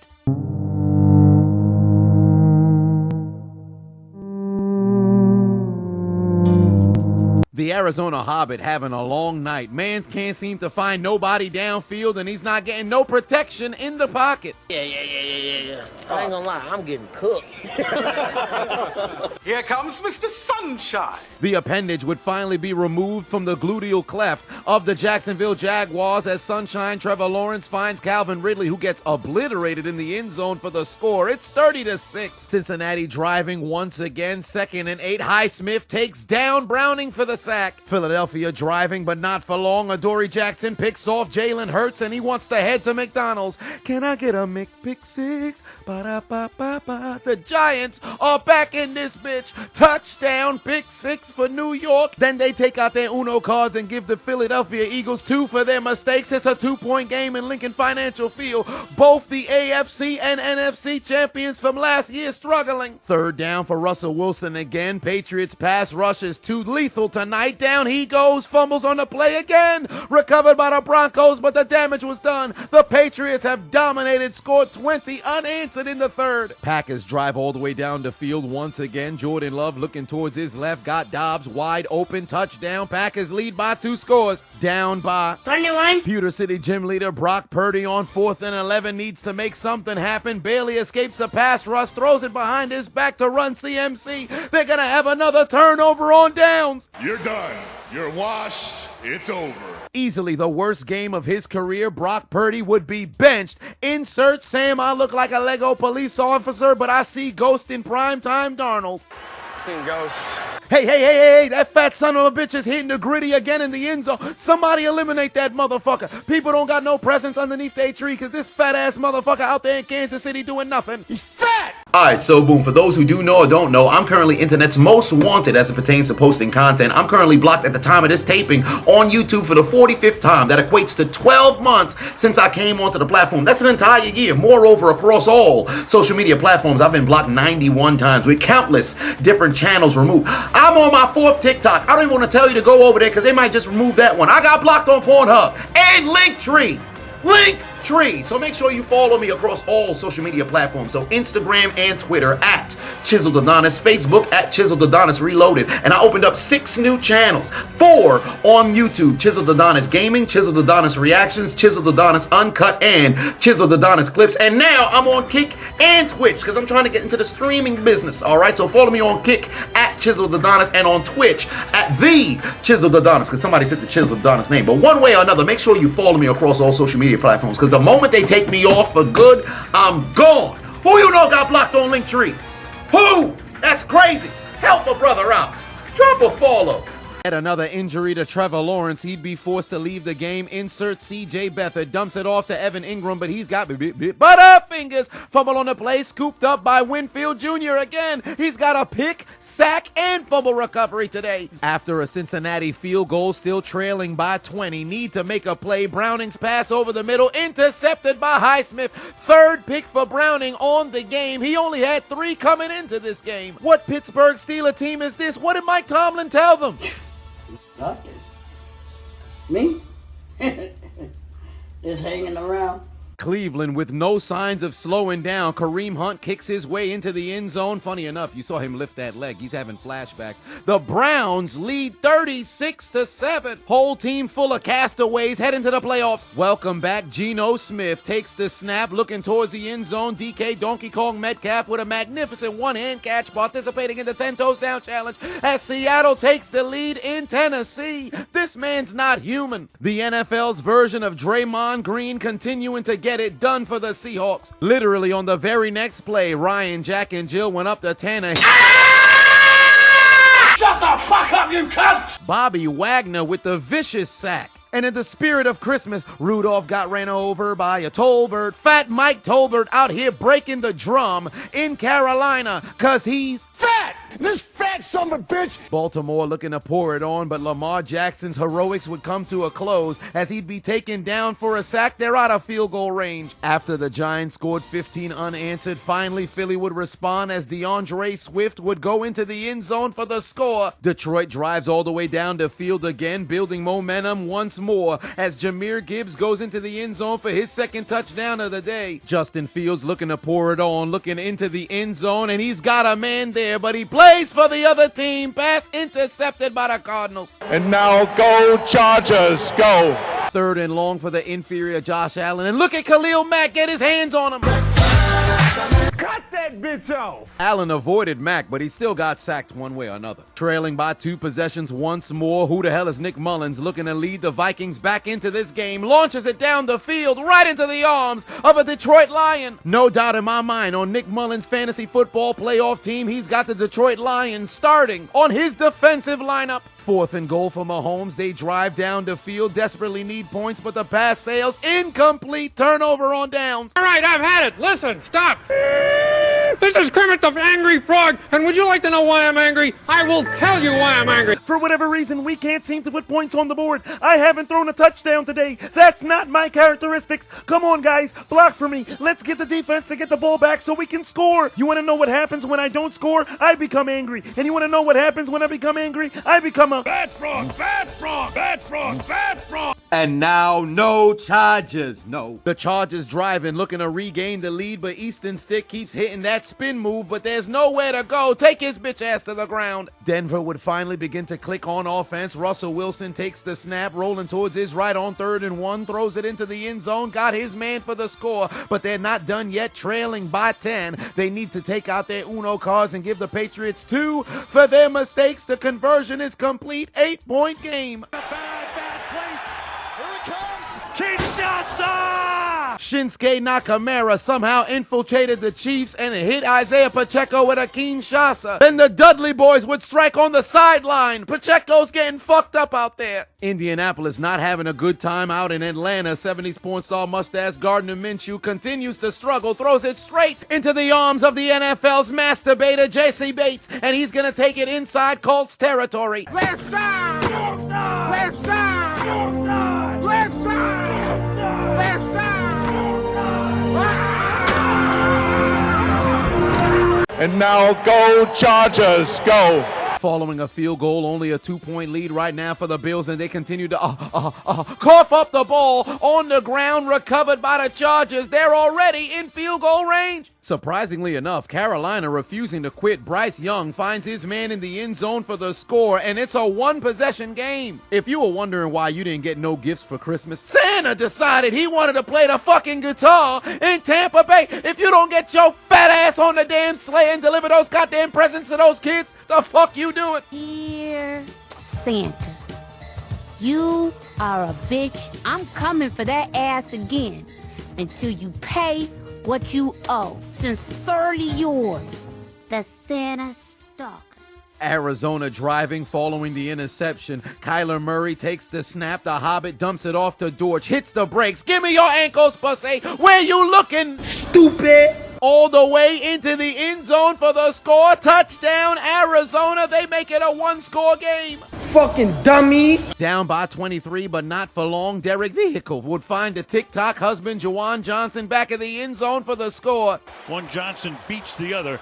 Speaker 3: The Arizona Hobbit having a long night. Mans can't seem to find nobody downfield, and he's not getting no protection in the pocket.
Speaker 19: Yeah. I ain't gonna lie, I'm getting cooked.
Speaker 20: Here comes Mr. Sunshine.
Speaker 3: The appendage would finally be removed from the gluteal cleft of the Jacksonville Jaguars as Sunshine Trevor Lawrence finds Calvin Ridley, who gets obliterated in the end zone for the score. It's 30-6. Cincinnati driving once again. 2nd and 8. Highsmith takes down Browning for the sack. Philadelphia driving, but not for long. Adoree Jackson picks off Jalen Hurts, and he wants to head to McDonald's. Can I get a McPick-6? Ba-da-ba-ba-ba. The Giants are back in this bitch. Touchdown, pick 6 for New York. Then they take out their Uno cards and give the Philadelphia Eagles 2 for their mistakes. It's a 2-point game in Lincoln Financial Field. Both the AFC and NFC champions from last year struggling. 3rd down for Russell Wilson again. Patriots pass rush is too lethal tonight. Down he goes. Fumbles on the play again. Recovered by the Broncos, but the damage was done. The Patriots have dominated, scored 20 unanswered in the 3rd. Packers drive all the way down the field once again. Jordan Love looking towards his left. Got Dobbs wide open. Touchdown. Packers lead by 2 scores. Down by
Speaker 19: 21.
Speaker 3: Pewter City gym leader Brock Purdy on 4th and 11 needs to make something happen. Bailey escapes the pass rush, throws it behind his back to run CMC. They're going to have another turnover on downs.
Speaker 11: You're done. You're washed. It's over.
Speaker 3: Easily the worst game of his career. Brock Purdy would be benched. Insert Sam, I look like a Lego police officer, but I see Ghost in primetime Darnold.
Speaker 20: Seen ghosts.
Speaker 3: Hey, that fat son of a bitch is hitting the gritty again in the end zone. Somebody eliminate that motherfucker. People don't got no presence underneath their tree because this fat ass motherfucker out there in Kansas City doing nothing. He's fat!
Speaker 12: Alright, so boom, for those who do know or don't know, I'm currently internet's most wanted as it pertains to posting content. I'm currently blocked at the time of this taping on YouTube for the 45th time. That equates to 12 months since I came onto the platform. That's an entire year. Moreover, across all social media platforms, I've been blocked 91 times with countless different channels removed. I'm on my 4th TikTok. I don't even want to tell you to go over there because they might just remove that one. I got blocked on Pornhub and Linktree. So make sure you follow me across all social media platforms. So Instagram and Twitter at Chiseled Adonis, Facebook at Chiseled Adonis Reloaded. And I opened up 6 new channels. 4 on YouTube, Chiseled Adonis Gaming, Chiseled Adonis Reactions, Chiseled Adonis Uncut, and Chiseled Adonis Clips. And now I'm on Kick and Twitch because I'm trying to get into the streaming business. Alright, so follow me on Kick at Chiseled Adonis and on Twitch at The Chiseled Adonis because somebody took the Chiseled Adonis name. But one way or another, make sure you follow me across all social media platforms because the moment they take me off for good, I'm gone. Who you know got blocked on Linktree? Who? That's crazy. Help a brother out. Drop a follow.
Speaker 3: At another injury to Trevor Lawrence, he'd be forced to leave the game. Insert C.J. Beathard dumps it off to Evan Ingram, but he's got butterfingers. Fumble on the play, scooped up by Winfield Jr. again. He's got a pick, sack, and fumble recovery today. After a Cincinnati field goal, still trailing by 20, need to make a play. Browning's pass over the middle, intercepted by Highsmith. 3rd pick for Browning on the game. He only had 3 coming into this game. What Pittsburgh Steelers team is this? What did Mike Tomlin tell them?
Speaker 19: Nothing. Me? Just hanging around.
Speaker 3: Cleveland with no signs of slowing down. Kareem Hunt kicks his way into the end zone. Funny enough, you saw him lift that leg. He's having flashbacks. The Browns lead 36-7. Whole team full of castaways heading to the playoffs. Welcome back. Geno Smith takes the snap, looking towards the end zone. DK Donkey Kong Metcalf with a magnificent one-hand catch, participating in the 10 toes down challenge as Seattle takes the lead in Tennessee. This man's not human. The NFL's version of Draymond Green continuing to get it done for the Seahawks. Literally on the very next play, Ryan, Jack, and Jill went up to 10.
Speaker 16: Shut the fuck up, you cunt!
Speaker 3: Bobby Wagner with the vicious sack. And in the spirit of Christmas, Rudolph got ran over by a Tolbert. Fat Mike Tolbert out here breaking the drum in Carolina, cause he's fat!
Speaker 16: This fat son of a bitch!
Speaker 3: Baltimore looking to pour it on, but Lamar Jackson's heroics would come to a close as he'd be taken down for a sack. They're out of field goal range. After the Giants scored 15 unanswered, finally Philly would respond as DeAndre Swift would go into the end zone for the score. Detroit drives all the way down the field again, building momentum once more as Jahmyr Gibbs goes into the end zone for his second touchdown of the day. Justin Fields looking to pour it on, looking into the end zone, and he's got a man there, but he plays for the other team. Pass intercepted by the Cardinals.
Speaker 15: And now go Chargers, go.
Speaker 3: 3rd and long for the inferior Josh Allen, and look at Khalil Mack get his hands on him.
Speaker 16: Cut that bitch off!
Speaker 3: Allen avoided Mack, but he still got sacked one way or another. Trailing by 2 possessions once more, who the hell is Nick Mullins looking to lead the Vikings back into this game? Launches it down the field, right into the arms of a Detroit Lion. No doubt in my mind, on Nick Mullins' fantasy football playoff team, he's got the Detroit Lions starting on his defensive lineup. 4th and goal for Mahomes. They drive down the field, desperately need points, but the pass sails incomplete. Turnover on downs.
Speaker 9: All right, I've had it. Listen, stop. This is Kermit the Angry Frog, and would you like to know why I'm angry? I will tell you why I'm angry.
Speaker 5: For whatever reason, we can't seem to put points on the board. I haven't thrown a touchdown today. That's not my characteristics. Come on, guys, block for me. Let's get the defense to get the ball back so we can score. You want to know what happens when I don't score? I become angry. And you want to know what happens when I become angry? I become a
Speaker 11: bad frog, bad frog, bad frog, bad frog.
Speaker 18: And now, no Chargers, no.
Speaker 3: The Chargers driving, looking to regain the lead, but Easton Stick keeps hitting that spin move, but there's nowhere to go. Take his bitch ass to the ground. Denver would finally begin to click on offense. Russell Wilson takes the snap, rolling towards his right on 3rd and 1, throws it into the end zone, got his man for the score, but they're not done yet, trailing by 10. They need to take out their Uno cards and give the Patriots 2 for their mistakes. The conversion is complete. 8-point game.
Speaker 16: Kinshasa!
Speaker 3: Shinsuke Nakamura somehow infiltrated the Chiefs and hit Isaiah Pacheco with a Kinshasa. Then the Dudley boys would strike on the sideline. Pacheco's getting fucked up out there. Indianapolis not having a good time out in Atlanta. 70s porn star mustache Gardner Minshew continues to struggle, throws it straight into the arms of the NFL's masturbator J.C. Bates, and he's gonna take it inside Colts territory.
Speaker 16: Left side! Left side! Left side! Left side!
Speaker 15: And now go Chargers, go.
Speaker 3: Following a field goal, only a 2-point lead right now for the Bills, and they continue to cough up the ball on the ground, recovered by the Chargers. They're already in field goal range. Surprisingly enough, Carolina refusing to quit. Bryce Young finds his man in the end zone for the score, and it's a 1-possession game. If you were wondering why you didn't get no gifts for Christmas, Santa decided he wanted to play the fucking guitar in Tampa Bay. If you don't get your fat ass on the damn sleigh and deliver those goddamn presents to those kids, the fuck you doing?
Speaker 21: Dear Santa, you are a bitch. I'm coming for that ass again until you pay what you owe. Sincerely yours, the Santa Stalker.
Speaker 3: Arizona driving following the interception. Kyler Murray takes the snap. The Hobbit dumps it off to Dortch. Hits the brakes. Give me your ankles, pussy. Where you looking?
Speaker 19: Stupid.
Speaker 3: All the way into the end zone for the score. Touchdown, Arizona. They make it a 1-score game.
Speaker 19: Fucking dummy.
Speaker 3: Down by 23, but not for long. Derek Vehicle would find the TikTok husband, Juwan Johnson, back in the end zone for the score.
Speaker 11: One Johnson beats the other.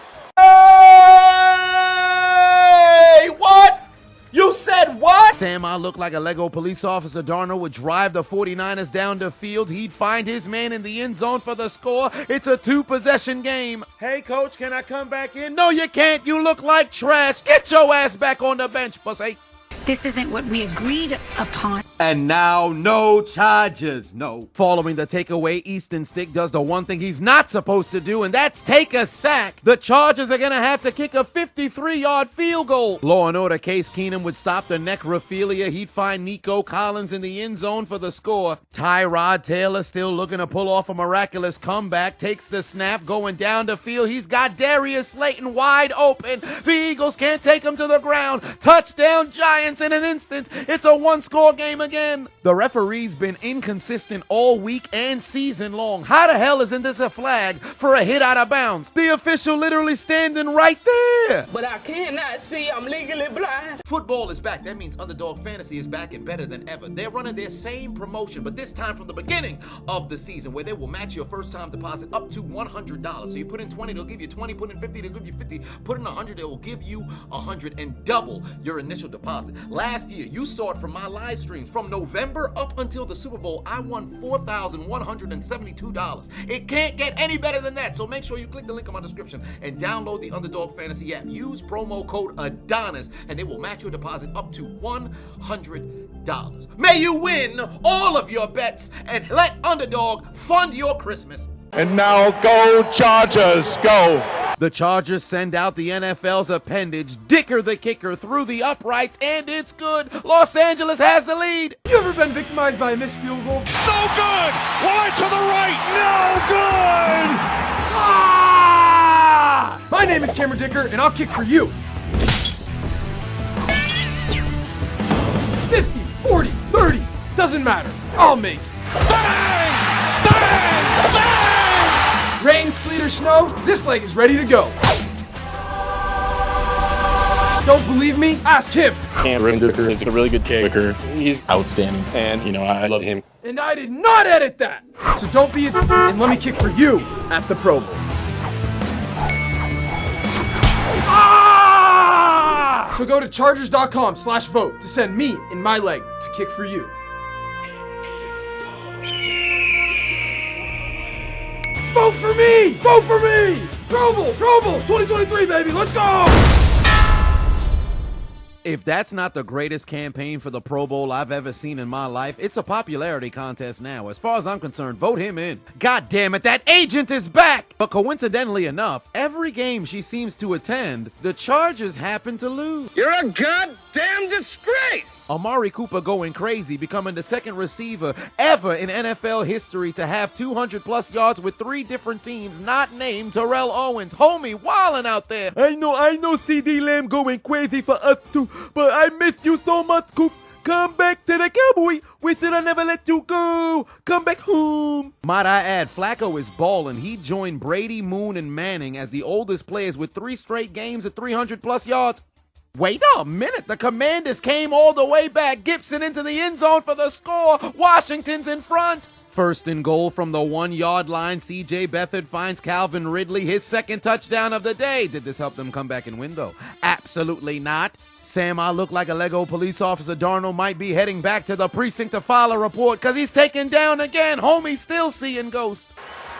Speaker 3: Hey, what? You said what? Sam, I look like a Lego police officer. Darnold would drive the 49ers down the field. He'd find his man in the end zone for the score. It's a 2-possession game.
Speaker 5: Hey, coach, can I come back in?
Speaker 3: No, you can't. You look like trash. Get your ass back on the bench, pussy.
Speaker 4: This isn't what we agreed upon.
Speaker 18: And now, no charges, no.
Speaker 3: Following the takeaway, Easton Stick does the one thing he's not supposed to do, and that's take a sack. The Chargers are going to have to kick a 53-yard field goal. Law and Order Case Keenum would stop the necrophilia. He'd find Nico Collins in the end zone for the score. Tyrod Taylor, still looking to pull off a miraculous comeback, takes the snap, going down the field. He's got Darius Slayton wide open. The Eagles can't take him to the ground. Touchdown, Giants in an instant. It's a one-score game again. The referee's been inconsistent all week and season long. How the hell isn't this a flag for a hit out of bounds? The official literally standing right there.
Speaker 22: But I cannot see. I'm legally blind.
Speaker 12: Football is back. That means Underdog Fantasy is back and better than ever. They're running their same promotion, but this time from the beginning of the season, where they will match your first-time deposit up to $100. So you put in 20, they'll give you 20. Put in 50, they'll give you 50. Put in 100, they will give you 100 and double your initial deposit. Last year, you saw it from my live streams. From November up until the Super Bowl, I won $4,172. It can't get any better than that. So make sure you click the link in my description and download the Underdog Fantasy app. Use promo code Adonis and it will match your deposit up to $100. May you win all of your bets and let Underdog fund your Christmas.
Speaker 15: And now go Chargers, go.
Speaker 3: The Chargers send out the NFL's appendage, Dicker the kicker, through the uprights, and it's good. Los Angeles has the lead.
Speaker 23: You ever been victimized by a missed field goal?
Speaker 11: No good! Wide to the right! No good!
Speaker 23: Ah! My name is Cameron Dicker, and I'll kick for you. 50, 40, 30, doesn't matter. I'll make it.
Speaker 11: Bang! Bang! Bang!
Speaker 23: Rain, sleet, or snow, this leg is ready to go. Don't believe me? Ask him.
Speaker 24: Cameron Dicker is a really good kicker. He's outstanding, and, I love him.
Speaker 23: And I did not edit that. So don't be and let me kick for you at the Pro Bowl. Ah! So go to chargers.com/vote to send me and my leg to kick for you. Vote for me! Vote for me! Pro Bowl 2023, baby, let's go!
Speaker 3: If that's not the greatest campaign for the Pro Bowl I've ever seen in my life, it's a popularity contest now. As far as I'm concerned, vote him in. God damn it, that agent is back! But coincidentally enough, every game she seems to attend, the Chargers happen to lose.
Speaker 16: You're a goddamn disgrace!
Speaker 3: Amari Cooper going crazy, becoming the second receiver ever in NFL history to have 200-plus yards with 3 different teams not named Terrell Owens. Homie, wildin' out there.
Speaker 5: I know CD Lamb going crazy for us too, but I miss you so much, Coop. Come back to the Cowboy. Wait till I never let you go. Come back home.
Speaker 3: Might I add, Flacco is ballin'. He joined Brady, Moon, and Manning as the oldest players with 3 straight games at 300-plus yards. Wait a minute, the Commanders came all the way back. Gibson into the end zone for the score. Washington's in front. First and goal from the 1-yard line. C.J. Beathard finds Calvin Ridley, his second touchdown of the day. Did this help them come back and win, though? Absolutely not. Sam, I look like a Lego police officer. Darnold might be heading back to the precinct to file a report because he's taken down again. Homie still seeing ghosts.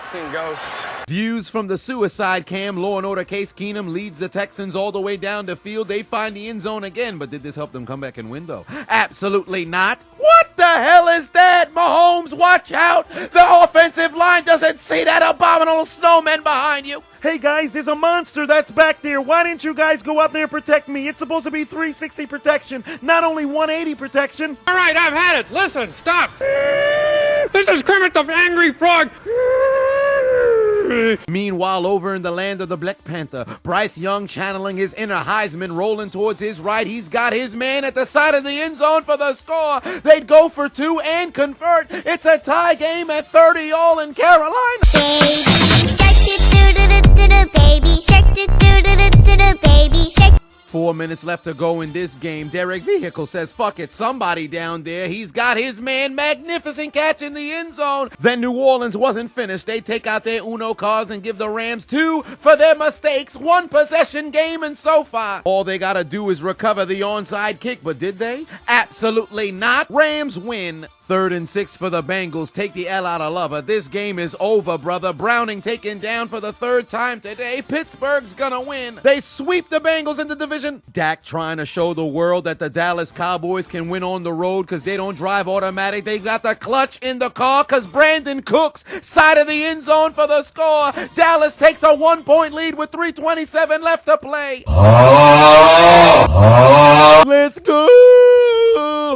Speaker 20: Seeing ghosts.
Speaker 3: Views from the suicide cam. Law and Order Case Keenum leads the Texans all the way down the field. They find the end zone again, but did this help them come back and win, though? Absolutely not. What the hell is that? Mahomes, watch out. The offensive line doesn't see that abominable snowman behind you.
Speaker 5: Hey guys, there's a monster that's back there. Why didn't you guys go out there and protect me? It's supposed to be 360 protection, not only 180 protection.
Speaker 9: All right, I've had it. Listen, stop. This is Kermit the Angry Frog.
Speaker 3: Meanwhile, over in the land of the Black Panther, Bryce Young channeling his inner Heisman, rolling towards his right. He's got his man at the side of the end zone for the score. They'd go for 2 and convert. It's a tie game at 30-all in Carolina. Baby shark, baby shark. 4 4 minutes left to go in this game. Derek Vehicle says, fuck it, somebody down there. He's got his man. Magnificent catch in the end zone. Then New Orleans wasn't finished. They take out their Uno cards and give the Rams 2 for their mistakes. 1 possession game, and so far, all they gotta do is recover the onside kick. But did they? Absolutely not. Rams win. 3rd and 6 for the Bengals. Take the L out of Lover. This game is over, brother. Browning taken down for the 3rd time today. Pittsburgh's gonna win. They sweep the Bengals in the division. Dak trying to show the world that the Dallas Cowboys can win on the road because they don't drive automatic. They got the clutch in the car because Brandon Cooks side of the end zone for the score. Dallas takes a 1-point lead with 3:27 left to play. Let's go.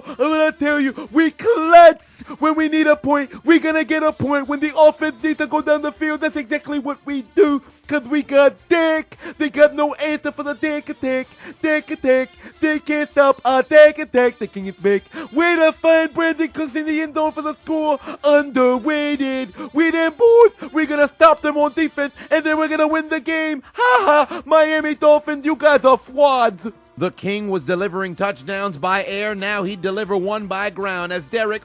Speaker 3: I'm gonna tell you, we clutch when we need a point. We're gonna get a point when the offense needs to go down the field. That's exactly what we do. Cause we got Dak. They got no answer for the Dak attack. Dak attack. They can't stop our Dak attack. They can't make. Way to find Brandon Cooks in the end zone for the score. Underweighted. We them boys. We're gonna stop them on defense, and then we're gonna win the game. Ha ha. Miami Dolphins, you guys are frauds. The King was delivering touchdowns by air. Now he'd deliver one by ground as Derek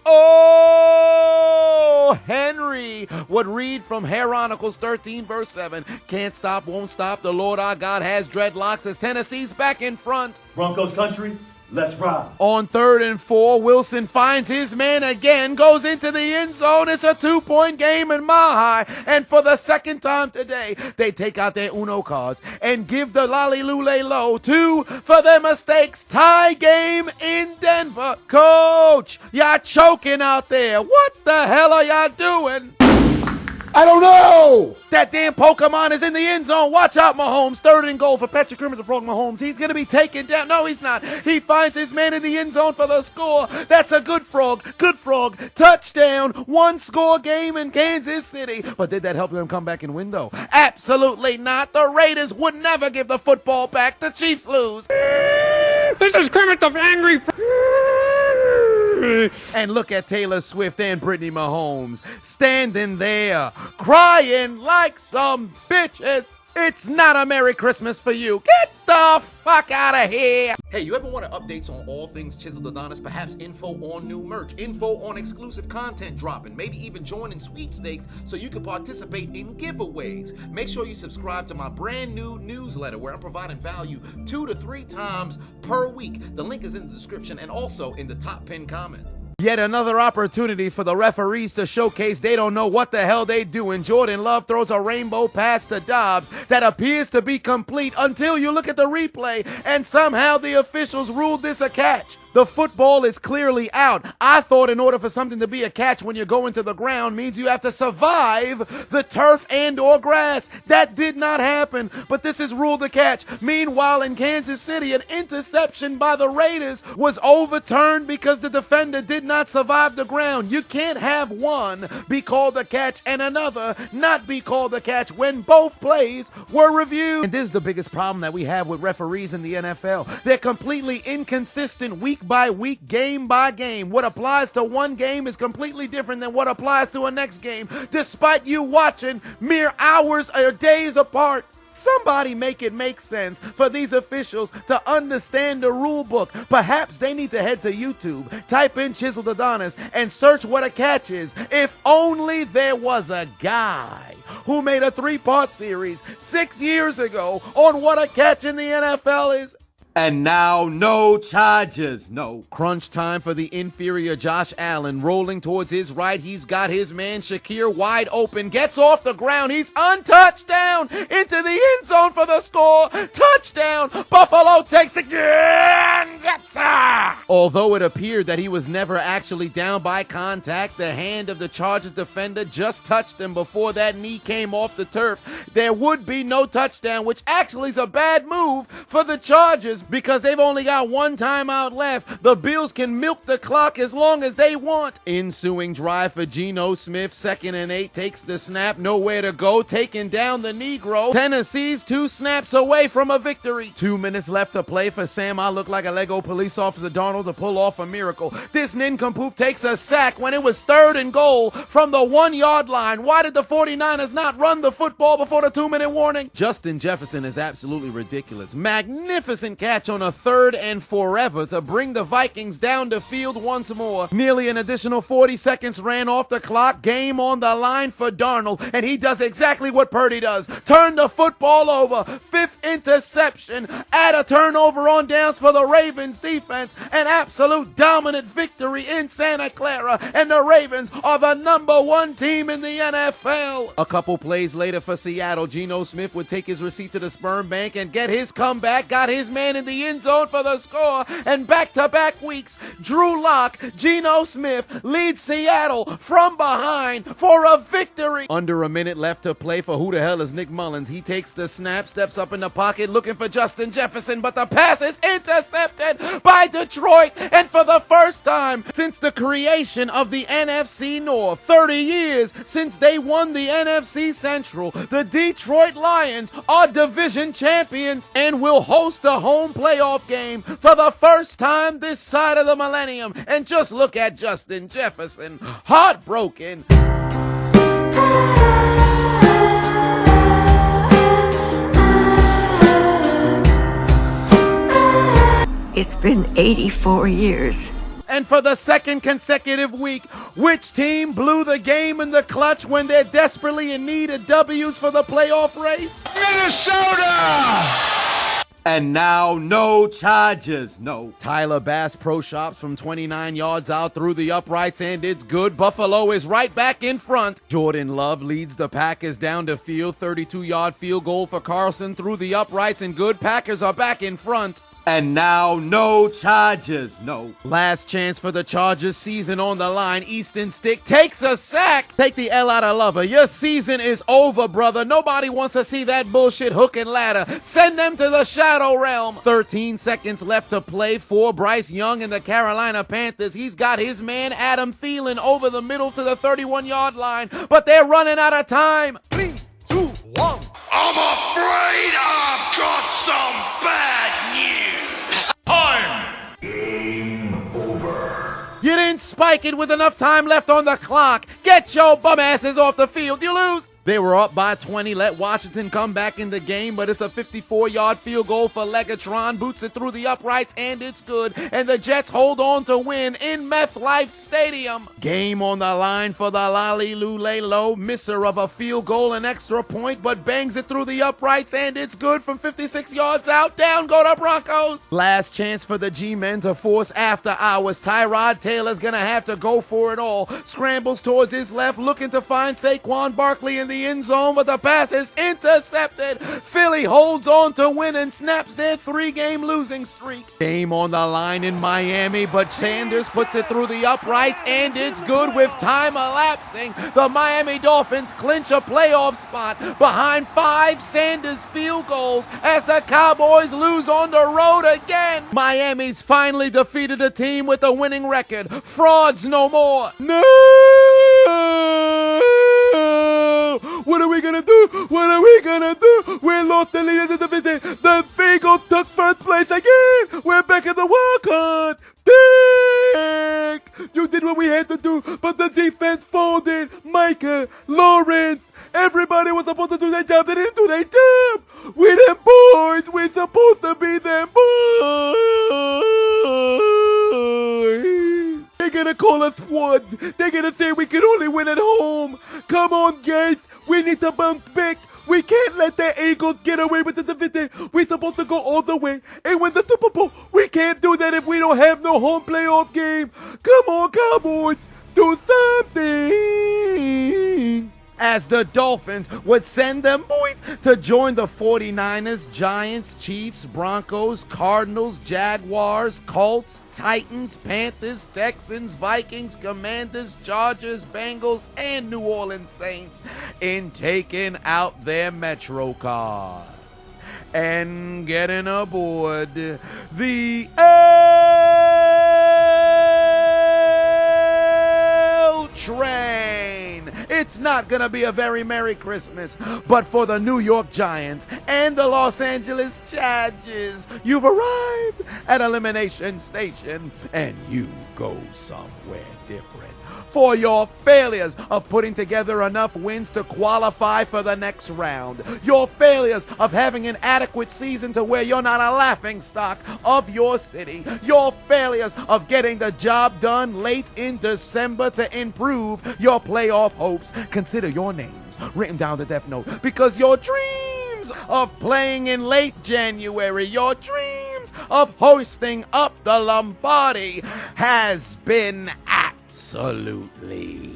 Speaker 3: Henry would read from Chronicles 13 verse 7. Can't stop, won't stop. The Lord our God has dreadlocks as Tennessee's back in front.
Speaker 1: Broncos country, let's ride.
Speaker 3: On 3rd and 4, Wilson finds his man again, goes into the end zone. It's a 2-point game in Mile High. And for the 2nd time today, they take out their Uno cards and give the Lolly Lule Low 2 for their mistakes. Tie game in Denver. Coach, y'all choking out there. What the hell are y'all doing?
Speaker 11: I don't know!
Speaker 3: That damn Pokemon is in the end zone. Watch out, Mahomes. 3rd and goal for Patrick Kermit the Frog Mahomes. He's going to be taken down. No, he's not. He finds his man in the end zone for the score. That's a good frog. Good frog. Touchdown. 1-score game in Kansas City. But did that help them come back and win, though? Absolutely not. The Raiders would never give the football back. The Chiefs lose.
Speaker 9: This is Kermit the Angry Frog.
Speaker 3: And look at Taylor Swift and Brittany Mahomes standing there crying like some bitches. It's not a Merry Christmas for you. Get the fuck out of here.
Speaker 12: Hey, you ever want updates on all things Chiseled Adonis? Perhaps info on new merch, info on exclusive content dropping, maybe even joining sweepstakes so you can participate in giveaways. Make sure you subscribe to my brand new newsletter where I'm providing value 2 to 3 times per week. The link is in the description and also in the top pinned comment.
Speaker 3: Yet another opportunity for the referees to showcase they don't know what the hell they doing. Jordan Love throws a rainbow pass to Dobbs that appears to be complete until you look at the replay and somehow the officials ruled this a catch. The football is clearly out. I thought in order for something to be a catch when you're going to the ground means you have to survive the turf and or grass. That did not happen, but this is ruled a catch. Meanwhile, in Kansas City, an interception by the Raiders was overturned because the defender did not survive the ground. You can't have one be called a catch and another not be called a catch when both plays were reviewed. And this is the biggest problem that we have with referees in the NFL. They're completely inconsistent week by week, game by game. What applies to one game is completely different than what applies to a next game, despite you watching mere hours or days apart. Somebody make it make sense for these officials to understand the rule book. Perhaps they need to head to YouTube, type in Chiseled Adonis, and search what a catch is. If only there was a guy who made a 3-part series 6 years ago on what a catch in the NFL is.
Speaker 18: And now, no charges, no.
Speaker 3: Crunch time for the inferior Josh Allen. Rolling towards his right, he's got his man Shakir wide open. Gets off the ground, he's untouched down into the end zone for the score. Touchdown, Buffalo takes the game. Although it appeared that he was never actually down by contact, the hand of the Chargers defender just touched him before that knee came off the turf. There would be no touchdown, which actually is a bad move for the Chargers, because they've only got one timeout left. The Bills can milk the clock as long as they want. Ensuing drive for Geno Smith. 2nd and 8 takes the snap. Nowhere to go. Taking down the Negro. Tennessee's 2 snaps away from a victory. 2 minutes left to play for Sam. I look like a Lego police officer Donald to pull off a miracle. This nincompoop takes a sack when it was 3rd and goal from the 1-yard line. Why did the 49ers not run the football before the 2-minute warning? Justin Jefferson is absolutely ridiculous. Magnificent catch catch on a 3rd and forever to bring the Vikings down the field once more. Nearly an additional 40 seconds ran off the clock. Game on the line for Darnold, and he does exactly what Purdy does. Turn the football over. 5th interception. Add a turnover on downs for the Ravens defense. An absolute dominant victory in Santa Clara, and the Ravens are the #1 team in the NFL. A couple plays later for Seattle, Geno Smith would take his receipt to the sperm bank and get his comeback, got his man in the end zone for the score, and back-to-back weeks, Drew Lock, Geno Smith leads Seattle from behind for a victory. Under a minute left to play for who the hell is Nick Mullins. He takes the snap, steps up in the pocket looking for Justin Jefferson, but the pass is intercepted by Detroit, and for the first time since the creation of the NFC North, 30 years since they won the NFC Central, the Detroit Lions are division champions and will host a home playoff game for the first time this side of the millennium. And just look at Justin Jefferson, heartbroken.
Speaker 7: It's been 84 years.
Speaker 3: And for the second consecutive week, which team blew the game in the clutch when they're desperately in need of W's for the playoff race?
Speaker 18: Minnesota! And now, no charges, no.
Speaker 3: Tyler Bass pro shops from 29 yards out through the uprights, and it's good. Buffalo is right back in front. Jordan Love leads the Packers down the field. 32-yard field goal for Carlson through the uprights, and good. Packers are back in front.
Speaker 18: And now, no charges, no.
Speaker 3: Last chance for the Chargers, season on the line. Easton Stick takes a sack. Take the L out of Lover. Your season is over, brother. Nobody wants to see that bullshit hook and ladder. Send them to the Shadow Realm. 13 seconds left to play for Bryce Young and the Carolina Panthers. He's got his man Adam Thielen over the middle to the 31-yard line, but they're running out of time. 3, 2, 1.
Speaker 6: I'm afraid I've got some bad news. Time!
Speaker 1: Game over.
Speaker 3: You didn't spike it with enough time left on the clock. Get your bum asses off the field. You lose. They were up by 20, let Washington come back in the game, but it's a 54-yard field goal for Legatron, boots it through the uprights, and it's good, and the Jets hold on to win in MetLife Stadium. Game on the line for the Lally-Lule-Lo, misser of a field goal, an extra point, but bangs it through the uprights, and it's good from 56 yards out. Down go the Broncos. Last chance for the G-men to force after hours. Tyrod Taylor's gonna have to go for it all. Scrambles towards his left, looking to find Saquon Barkley in the end zone, but the pass is intercepted. Philly holds on to win and snaps their 3-game losing streak. Game on the line in Miami, but Sanders puts it through the uprights, and it's good with time elapsing. The Miami Dolphins clinch a playoff spot behind 5 Sanders field goals as the Cowboys lose on the road again. Miami's finally defeated a team with a winning record. Frauds no more. No! What are we gonna do? What are we gonna do? We lost the lead of the division. The Eagles took first place again. We're back in the wild card. Dick! You did what we had to do, but the defense folded. Micah, Lawrence, everybody was supposed to do their job. They didn't do their job. We them boys. We supposed to be them boys. They're gonna call us what? They're gonna say we can only win at home. Come on, guys. We need to bounce back. We can't let the Eagles get away with the division. We're supposed to go all the way and win the Super Bowl. We can't do that if we don't have no home playoff game. Come on, Cowboys. Do something. As the Dolphins would send them boys to join the 49ers, Giants, Chiefs, Broncos, Cardinals, Jaguars, Colts, Titans, Panthers, Texans, Vikings, Commanders, Chargers, Bengals, and New Orleans Saints in taking out their Metro cards and getting aboard the L train. It's not gonna be a very Merry Christmas, but for the New York Giants and the Los Angeles Chargers, you've arrived at Elimination Station, and you go somewhere different. for your failures of putting together enough wins to qualify for the next round. Your failures of having an adequate season to where you're not a laughingstock of your city. Your failures of getting the job done late in December to improve your playoff hopes. Consider your names written down the death note, because your dreams of playing in late January, your dreams of hosting up the Lombardi has been absolutely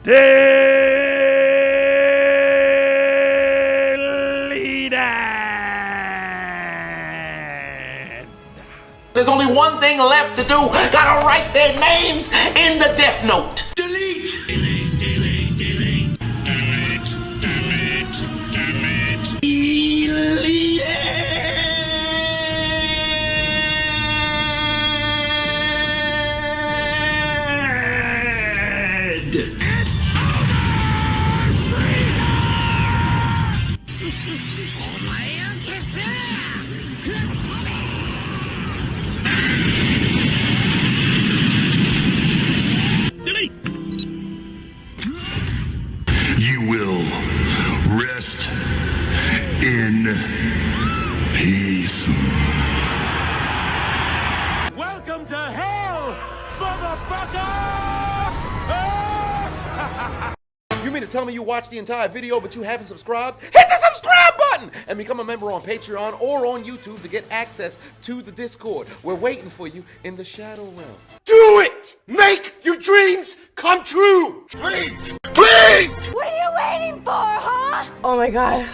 Speaker 3: deleted.
Speaker 12: There's only one thing left to do. Gotta write their names in the death note.
Speaker 6: Delete.
Speaker 1: You will rest in peace.
Speaker 11: Welcome to hell, motherfucker!
Speaker 3: You mean to tell me you watched the entire video but you haven't subscribed? Hit the subscribe button and become a member on Patreon or on YouTube to get access to the Discord. We're waiting for you in the Shadow Realm.
Speaker 11: Do it! Make your dreams come true! Please! Please!
Speaker 21: What are you waiting for, huh?
Speaker 2: Oh my god.